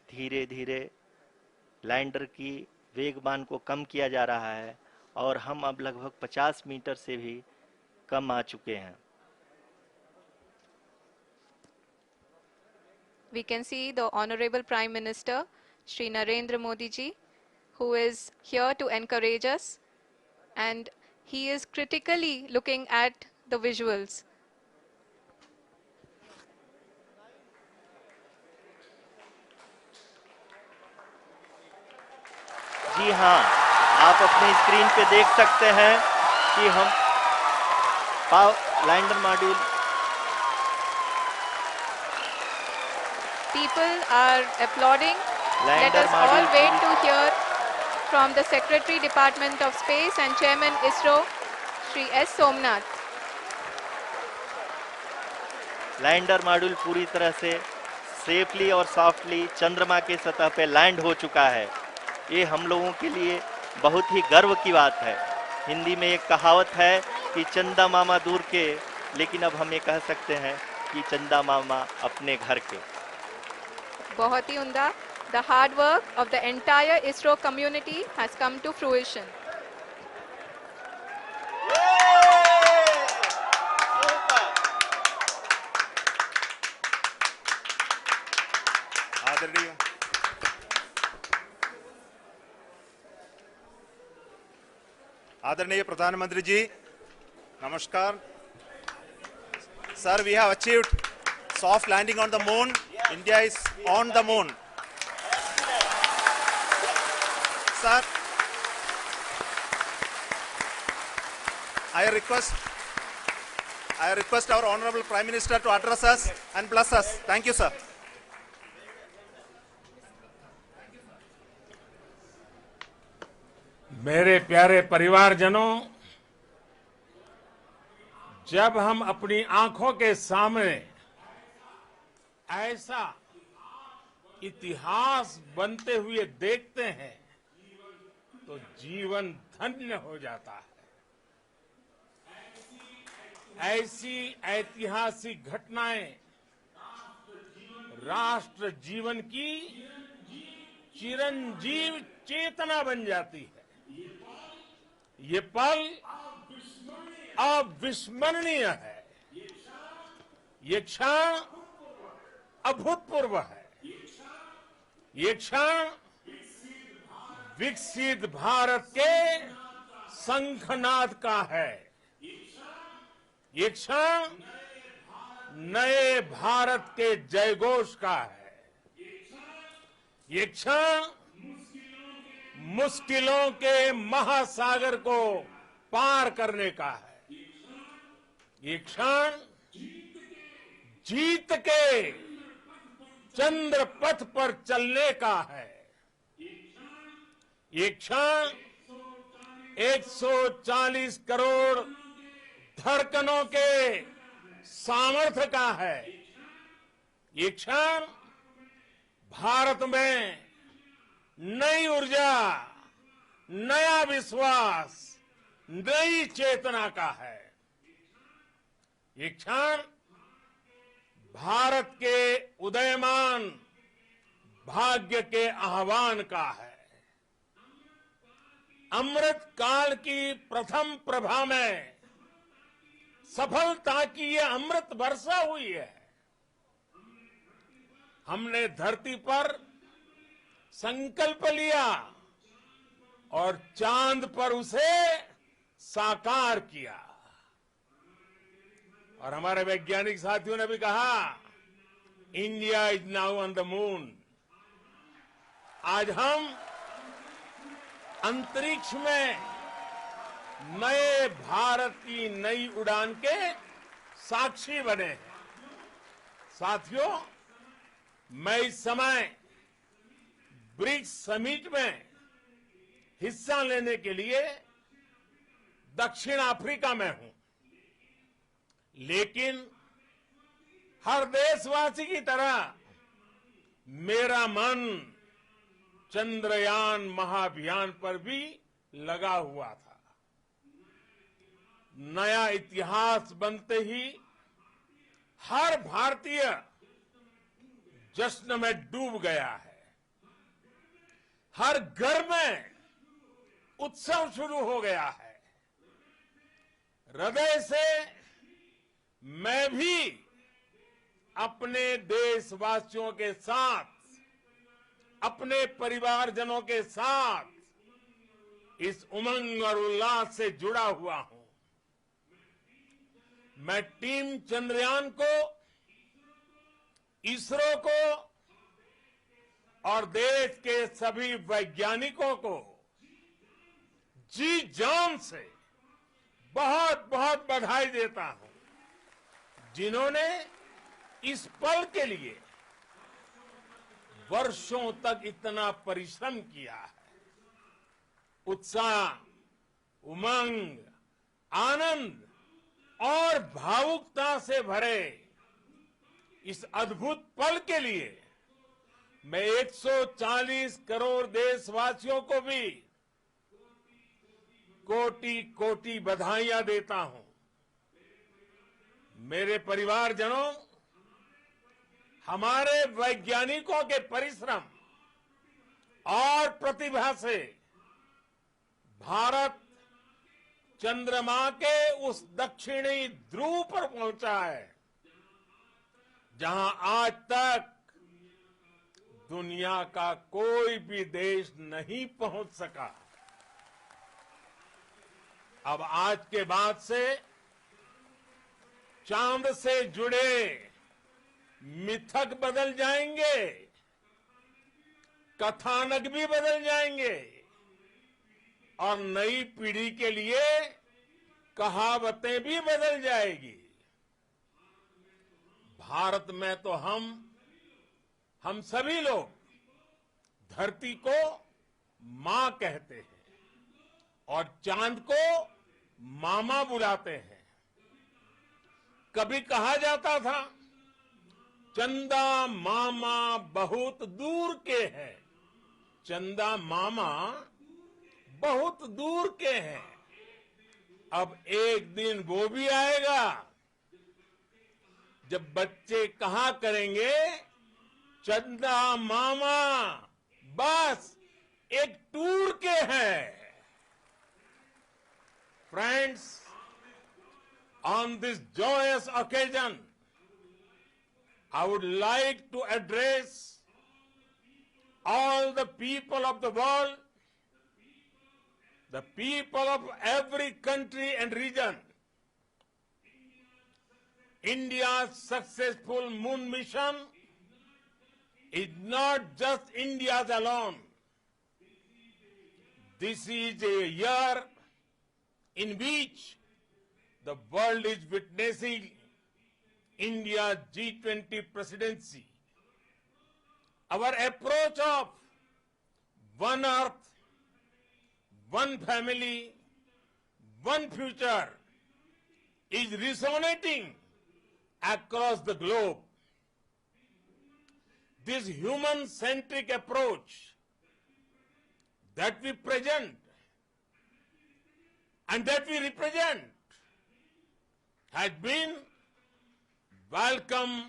धीरे धीरे लैंडर की वेगमान को कम किया जा रहा है और हम अब लगभग 50 मीटर से भी कम आ चुके हैं।
We can see the Honorable Prime Minister, Shri Narendra Modi ji, who is here to encourage us, and he is critically looking at the visuals.
जी हाँ, आप अपने स्क्रीन पे देख सकते हैं कि हम lander module
People are applauding. Let
lander
us all
module
wait to hear from the Secretary, Department of Space and Chairman ISRO, Shri S. Somnath.
Lander module पूरी तरह से सेफली और सॉफ्टली चंद्रमा के सतह पे लैंड हो चुका है। ये हम लोगों के लिए बहुत ही गर्व की बात है। हिंदी में एक कहावत है कि चंदा मामा दूर के, लेकिन अब हम ये कह सकते हैं कि चंदा मामा अपने घर के।
बहुत ही उम्दा. The hard work of the entire ISRO community has come to fruition.
आदरणीय आदरणीय प्रधानमंत्री जी, नमस्कार sir. We have achieved soft landing on the moon. India is on the moon. Sir, I request our Honorable Prime Minister to address us and bless us. Thank you, sir.
मेरे प्यारे परिवारजनों, जब हम अपनी आंखों के सामने ऐसा इतिहास बनते हुए देखते हैं तो जीवन धन्य हो जाता है। ऐसी ऐतिहासिक घटनाएं राष्ट्र जीवन की चिरंजीव चेतना बन जाती है। ये पल अविस्मरणीय है। ये क्षण अभूतपूर्व है। ये क्षण विकसित भारत के शंखनाद का है। ये क्षण नए भारत के जयघोष का है। ये क्षण मुश्किलों के महासागर को पार करने का है। ये क्षण जीत के चंद्र पथ पर चलने का है। ये क्षण 140 करोड़ धड़कनों के सामर्थ्य का है। ये क्षण भारत में नई ऊर्जा, नया विश्वास, नई चेतना का है। ये क्षण भारत के उदयमान भाग्य के आह्वान का है। अमृत काल की प्रथम प्रभा में सफलता की ये अमृत वर्षा हुई है। हमने धरती पर संकल्प लिया और चांद पर उसे साकार किया। और हमारे वैज्ञानिक साथियों ने भी कहा, India is now on the moon. आज हम अंतरिक्ष में नए भारत की नई उड़ान के साक्षी बने हैं। साथियों, मैं इस समय ब्रिक्स समिट में हिस्सा लेने के लिए दक्षिण अफ्रीका में हूं, लेकिन हर देशवासी की तरह मेरा मन चंद्रयान महाअभियान पर भी लगा हुआ था। नया इतिहास बनते ही हर भारतीय जश्न में डूब गया है। हर घर में उत्सव शुरू हो गया है। हृदय से मैं भी अपने देशवासियों के साथ, अपने परिवारजनों के साथ इस उमंग और उल्लास से जुड़ा हुआ हूं। मैं टीम चंद्रयान को, इसरो को और देश के सभी वैज्ञानिकों को जी जान से बहुत बहुत बधाई देता हूं, जिन्होंने इस पल के लिए वर्षों तक इतना परिश्रम किया है। उत्साह, उमंग, आनंद और भावुकता से भरे इस अद्भुत पल के लिए मैं 140 करोड़ देशवासियों को भी कोटि कोटि बधाइयां देता हूं। मेरे परिवारजनों, हमारे वैज्ञानिकों के परिश्रम और प्रतिभा से भारत चंद्रमा के उस दक्षिणी ध्रुव पर पहुंचा है, जहां आज तक दुनिया का कोई भी देश नहीं पहुंच सका। अब आज के बाद से चांद से जुड़े मिथक बदल जाएंगे, कथानक भी बदल जाएंगे और नई पीढ़ी के लिए कहावतें भी बदल जाएगी। भारत में तो हम सभी लोग धरती को मां कहते हैं और चांद को मामा बुलाते हैं। कभी कहा जाता था, चंदा मामा बहुत दूर के हैं। चंदा मामा बहुत दूर के हैं। अब एक दिन वो भी आएगा जब बच्चे कहा करेंगे, चंदा मामा बस एक टूर के हैं। Friends, on this joyous occasion, I would like to address all the people of the world, the people of every country and region. India's successful moon mission is not just India's alone. This is a year in which the world is witnessing India's G20 presidency. Our approach of one earth, one family, one future is resonating across the globe. This human-centric approach that we present and that we represent has been welcomed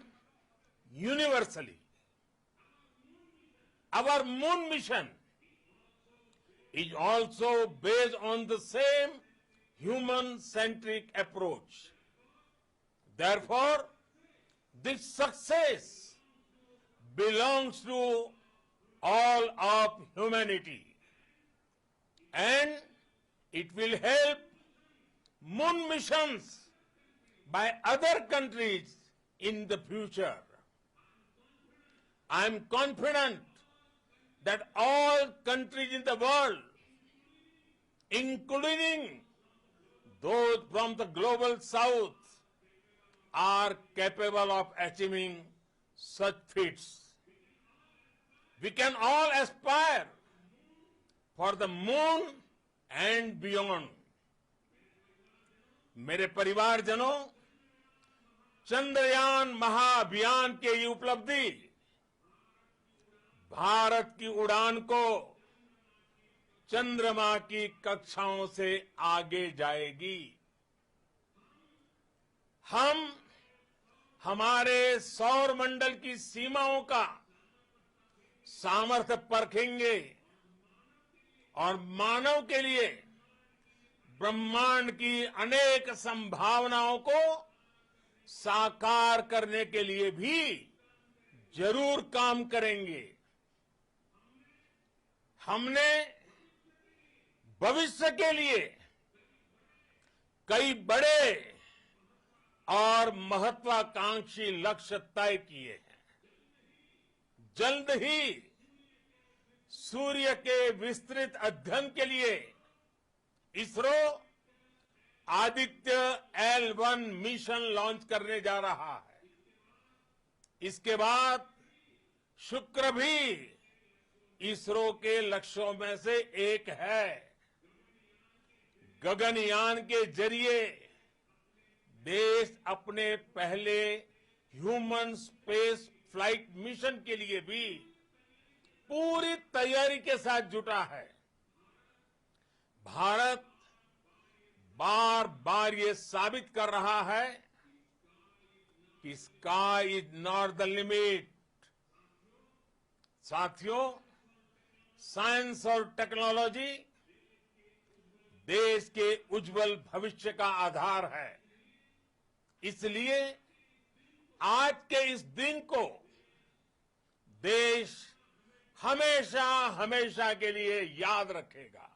universally. Our moon mission is also based on the same human-centric approach. Therefore, this success belongs to all of humanity. and it will help moon missions by other countries in the future. I am confident that all countries in the world, including those from the global south, are capable of achieving such feats. We can all aspire for the moon and beyond. मेरे परिवारजनों, चंद्रयान महाअभियान के ये उपलब्धि भारत की उड़ान को चंद्रमा की कक्षाओं से आगे जाएगी। हम हमारे सौर मंडल की सीमाओं का सामर्थ्य परखेंगे और मानव के लिए ब्रह्मांड की अनेक संभावनाओं को साकार करने के लिए भी जरूर काम करेंगे। हमने भविष्य के लिए कई बड़े और महत्वाकांक्षी लक्ष्य तय किए हैं। जल्द ही सूर्य के विस्तृत अध्ययन के लिए ISRO Aditya L1 mission launch करने जा रहा है। इसके बाद शुक्र भी इसरो के लक्ष्यों में से एक है। गगनयान के जरिए देश अपने पहले ह्यूमन स्पेस फ्लाइट मिशन के लिए भी पूरी तैयारी के साथ जुटा है। भारत बार बार ये साबित कर रहा है कि sky is not the limit. साथियों, साइंस और टेक्नोलॉजी देश के उज्जवल भविष्य का आधार है। इसलिए आज के इस दिन को देश हमेशा हमेशा के लिए याद रखेगा।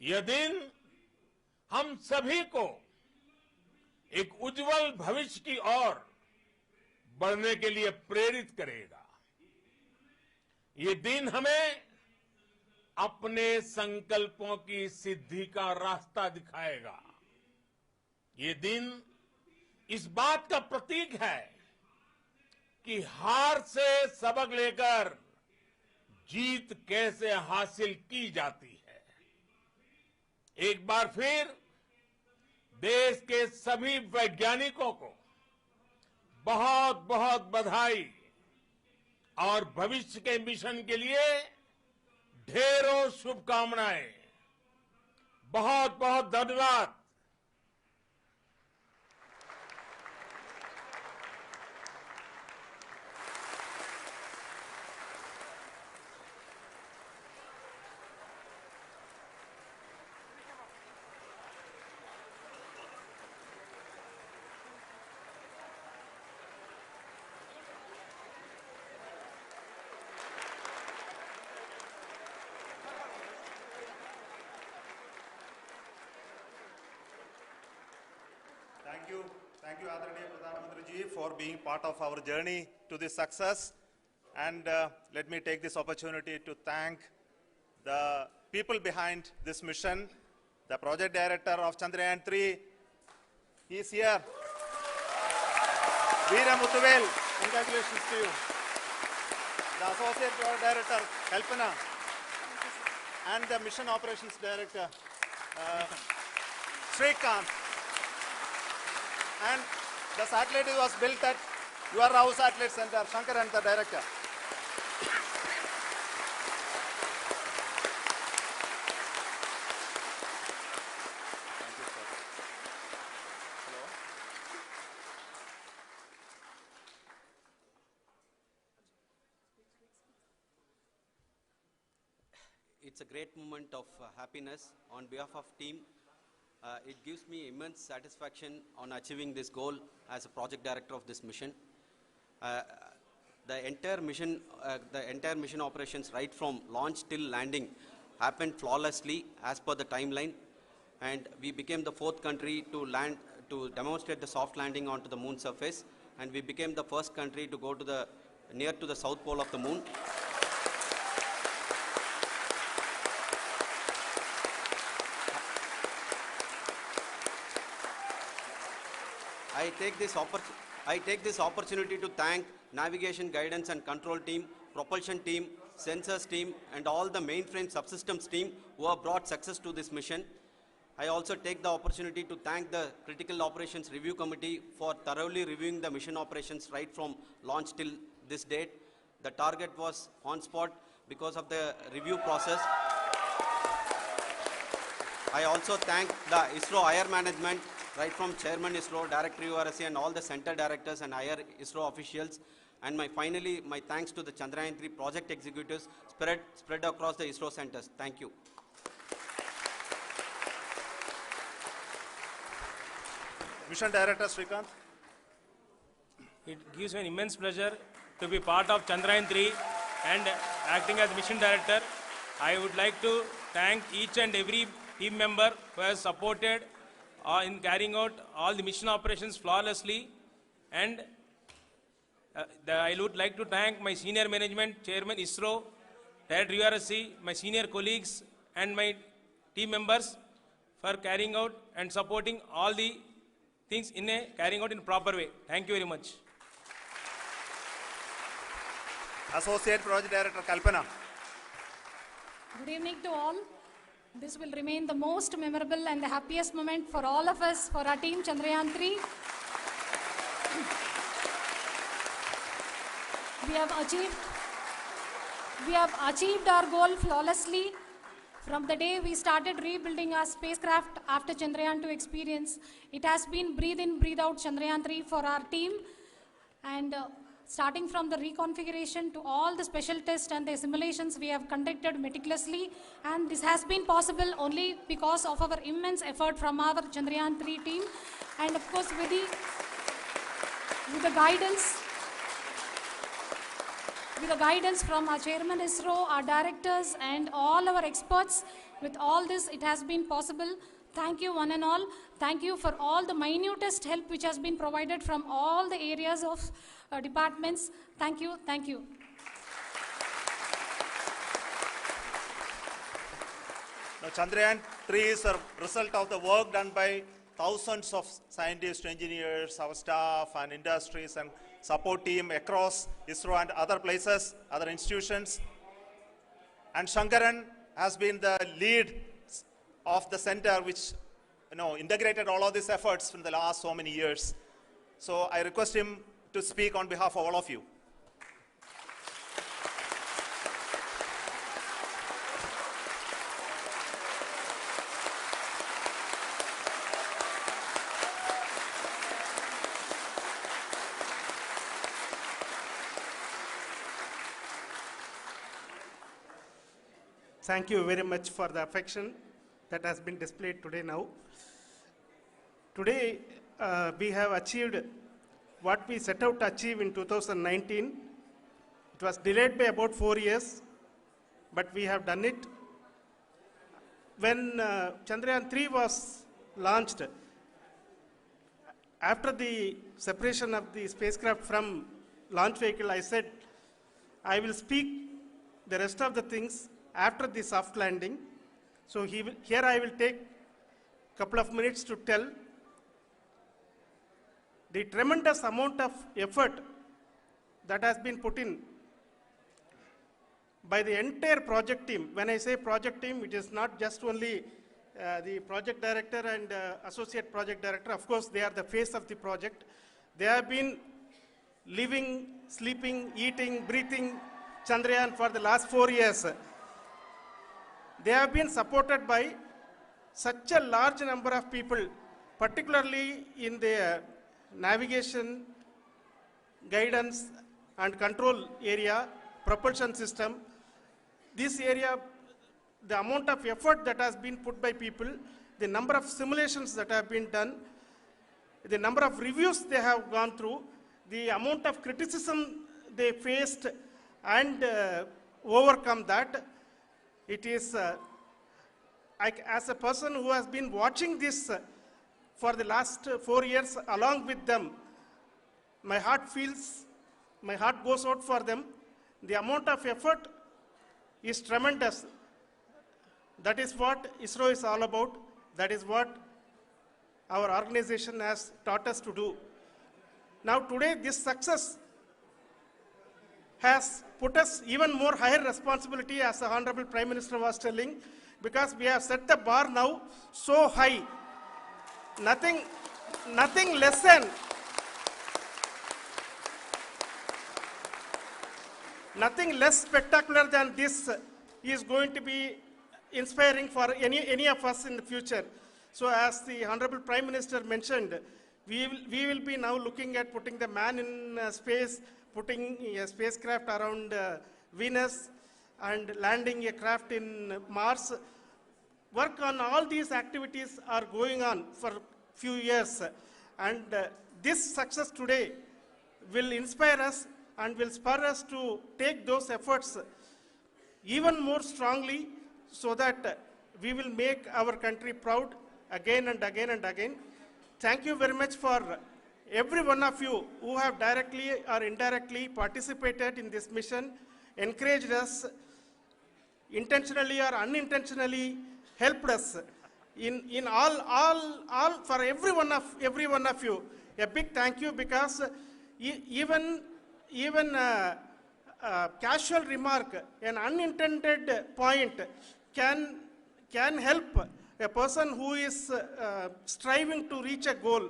यह दिन हम सभी को एक उज्जवल भविष्य की ओर बढ़ने के लिए प्रेरित करेगा। ये दिन हमें अपने संकल्पों की सिद्धि का रास्ता दिखाएगा। ये दिन इस बात का प्रतीक है कि हार से सबक लेकर जीत कैसे हासिल की जाती है। एक बार फिर देश के सभी वैज्ञानिकों को बहुत बहुत बधाई और भविष्य के मिशन के लिए ढेरों शुभकामनाएं। बहुत बहुत धन्यवाद।
Thank you, Adaraniya Pradhan Mantri ji, for being part of our journey to this success. And let me take this opportunity to thank the people behind this mission, the project director of Chandrayaan 3. He is here. Veera Muthuvel, congratulations to you. The associate project director, Kalpana, and the mission operations director, Srikanth. And the satellite was built at your Rao Satellite Center, Shankar and the director. Thank you, sir. Hello.
It's a great moment of happiness on behalf of team. It gives me immense satisfaction on achieving this goal as a project director of this mission. The entire mission operations, right from launch till landing, happened flawlessly as per the timeline, and we became the 4th country to land, to demonstrate the soft landing onto the moon surface, and we became the first country to go to the near to the south pole of the moon. I take this opportunity to thank navigation, guidance and control team, propulsion team, sensors team and all the mainframe subsystems team who have brought success to this mission. I also take the opportunity to thank the Critical Operations Review Committee for thoroughly reviewing the mission operations right from launch till this date. The target was on spot because of the review process. I also thank the ISRO higher management, right from Chairman ISRO, Director URSC and all the center directors and higher ISRO officials. And finally, my thanks to the Chandrayaan 3 project executives spread across the ISRO centers. Thank you.
Mission Director Srikanth.
It gives me an immense pleasure to be part of Chandrayaan 3 and acting as Mission Director. I would like to thank each and every team member who has supported in carrying out all the mission operations flawlessly. And I would like to thank my senior management, Chairman ISRO, Director URSC, my senior colleagues and my team members for carrying out and supporting all the things carrying out in a proper way. Thank you very much.
Associate Project Director Kalpana.
Good evening to all. This will remain the most memorable and the happiest moment for all of us, for our team Chandrayaan 3. We have achieved our goal flawlessly. From the day we started rebuilding our spacecraft after Chandrayaan 2 experience, it has been breathe in, breathe out Chandrayaan 3 for our team. And starting from the reconfiguration to all the special tests and the simulations we have conducted meticulously. And this has been possible only because of our immense effort from our Chandrayaan 3 team. And of course with the guidance from our Chairman ISRO, our directors and all our experts. With all this, it has been possible. Thank you one and all. Thank you for all the minutest help which has been provided from all the areas of departments. Thank you. Thank you.
Now, Chandrayaan 3 is a result of the work done by thousands of scientists, engineers, our staff and industries and support team across ISRO and other places, other institutions. And Shankaran has been the lead of the center which integrated all of these efforts in the last so many years. So I request him to speak on behalf of all of you.
Thank you very much for the affection that has been displayed today now. Today, we have achieved what we set out to achieve in 2019. It was delayed by about 4 years, but we have done it. When Chandrayaan 3 was launched, after the separation of the spacecraft from launch vehicle, I said, I will speak the rest of the things after the soft landing. So here I will take a couple of minutes to tell the tremendous amount of effort that has been put in by the entire project team. When I say project team, it is not just only the project director and associate project director. Of course, they are the face of the project. They have been living, sleeping, eating, breathing Chandrayaan for the last 4 years. They have been supported by such a large number of people, particularly in the navigation, guidance and control area, propulsion system. This area, the amount of effort that has been put by people, the number of simulations that have been done, the number of reviews they have gone through, the amount of criticism they faced and overcome that, it is as a person who has been watching this for the last 4 years along with them, my heart goes out for them. The amount of effort is tremendous. That is what ISRO is all about. That is what our organization has taught us to do. Now today, this success has put us even more higher responsibility, as the Honorable Prime Minister was telling, because we have set the bar now so high. Nothing less than nothing less spectacular than this is going to be inspiring for any of us in the future. So as the Honorable Prime Minister mentioned, we will be now looking at putting the man in space, putting a spacecraft around Venus, and landing a craft in Mars. Work on all these activities are going on for few years. And this success today will inspire us and will spur us to take those efforts even more strongly, so that we will make our country proud again and again and again. Thank you very much for every one of you who have directly or indirectly participated in this mission, encouraged us, intentionally or unintentionally helped us in all for every one of you. A big thank you, because even casual remark, an unintended point can help a person who is striving to reach a goal.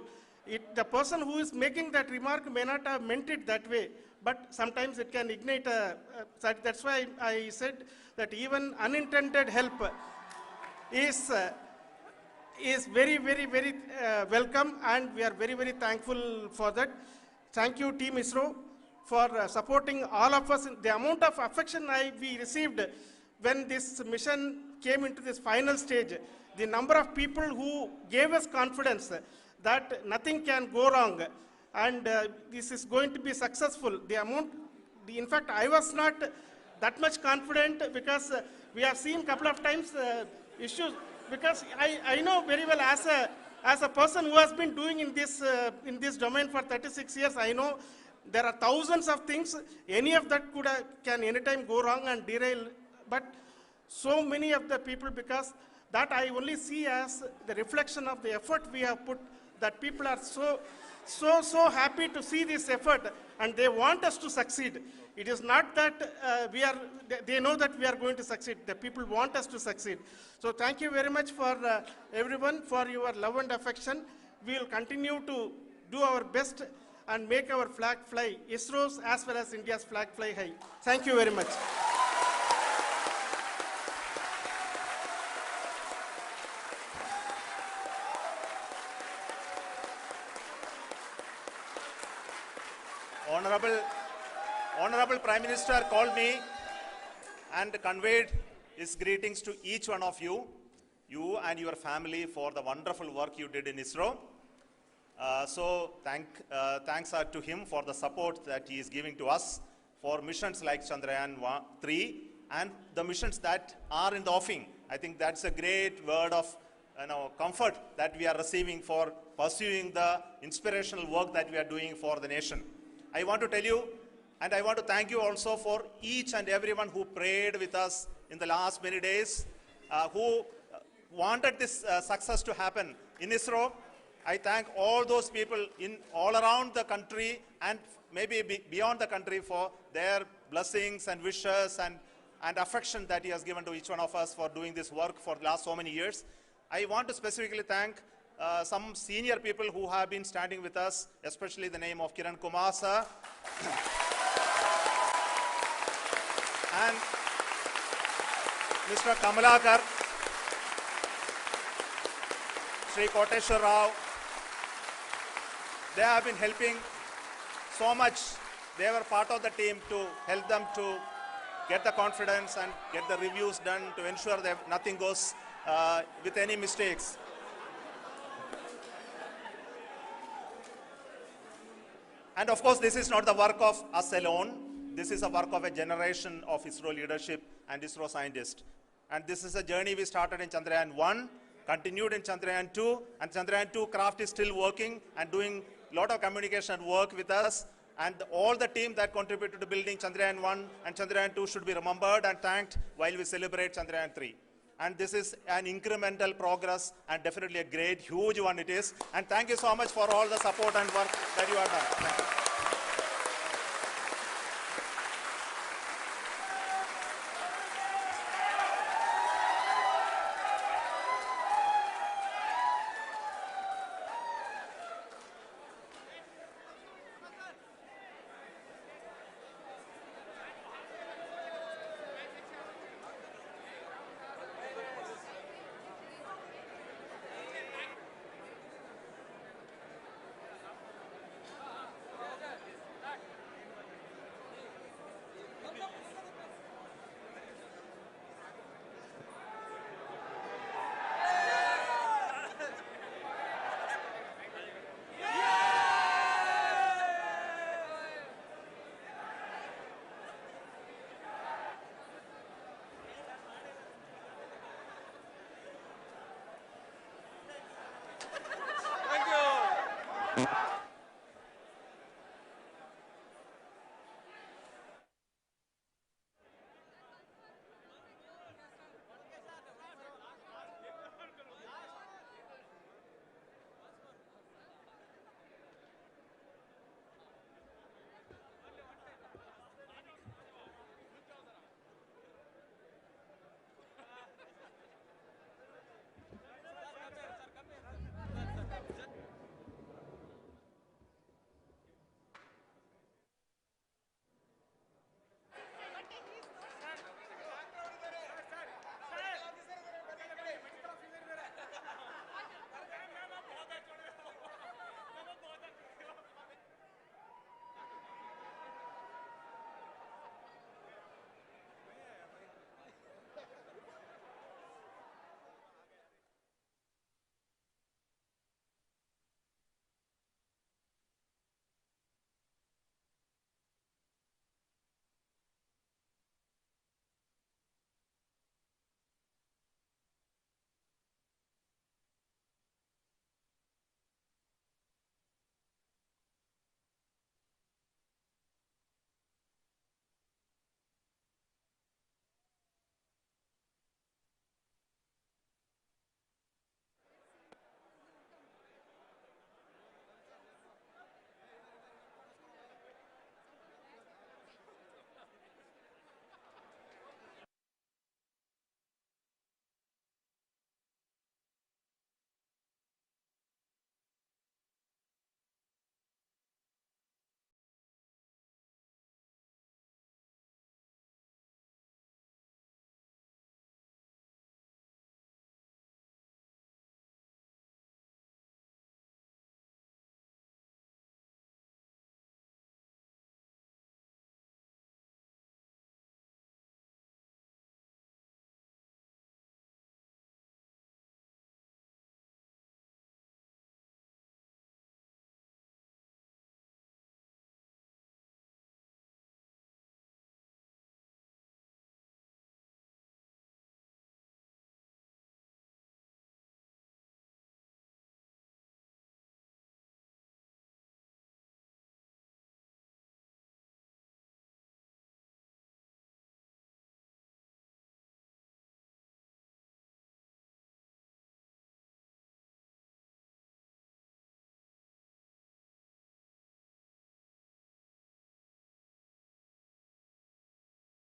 The person who is making that remark may not have meant it that way, but sometimes it can ignite that's why I said that even unintended help is very, very, very welcome, and we are very, very thankful for that. Thank you, Team ISRO, for supporting all of us. The amount of affection we received when this mission came into this final stage, the number of people who gave us confidence that nothing can go wrong, and this is going to be successful. In fact, I was not that much confident, because we have seen a couple of times issues, because I know very well, as a person who has been doing in this domain for 36 years, I know there are thousands of things. Any of that can anytime go wrong and derail. But so many of the people, because that I only see as the reflection of the effort we have put, that people are so happy to see this effort, and they want us to succeed. It is not that they know that we are going to succeed. The people want us to succeed. So thank you very much for everyone, for your love and affection. We will continue to do our best and make our flag fly, ISRO's as well as India's flag fly high. Thank you very much.
Honorable Prime Minister called me and conveyed his greetings to each one of you and your family, for the wonderful work you did in ISRO. So thanks are to him for the support that he is giving to us for missions like Chandrayaan 3 and the missions that are in the offing. I think that's a great word of comfort that we are receiving for pursuing the inspirational work that we are doing for the nation. I want to tell you, and I want to thank you also for each and everyone who prayed with us in the last many days, who wanted this success to happen in ISRO. I thank all those people all around the country and maybe beyond the country for their blessings and wishes and affection that he has given to each one of us for doing this work for the last so many years. I want to specifically thank some senior people who have been standing with us, especially the name of Kiran Kumar sir and Mr. Kamalakar, Sri Koteshwar Rao. They have been helping so much. They were part of the team to help them to get the confidence and get the reviews done to ensure that nothing goes with any mistakes. And of course, this is not the work of us alone. This is a work of a generation of ISRO leadership and ISRO scientists. And this is a journey we started in Chandrayaan 1, continued in Chandrayaan 2, and Chandrayaan 2 craft is still working and doing a lot of communication work with us. And all the team that contributed to building Chandrayaan 1 and Chandrayaan 2 should be remembered and thanked while we celebrate Chandrayaan 3. And this is an incremental progress and definitely a great, huge one it is. And thank you so much for all the support and work that you have done. Thank you.
Thank you.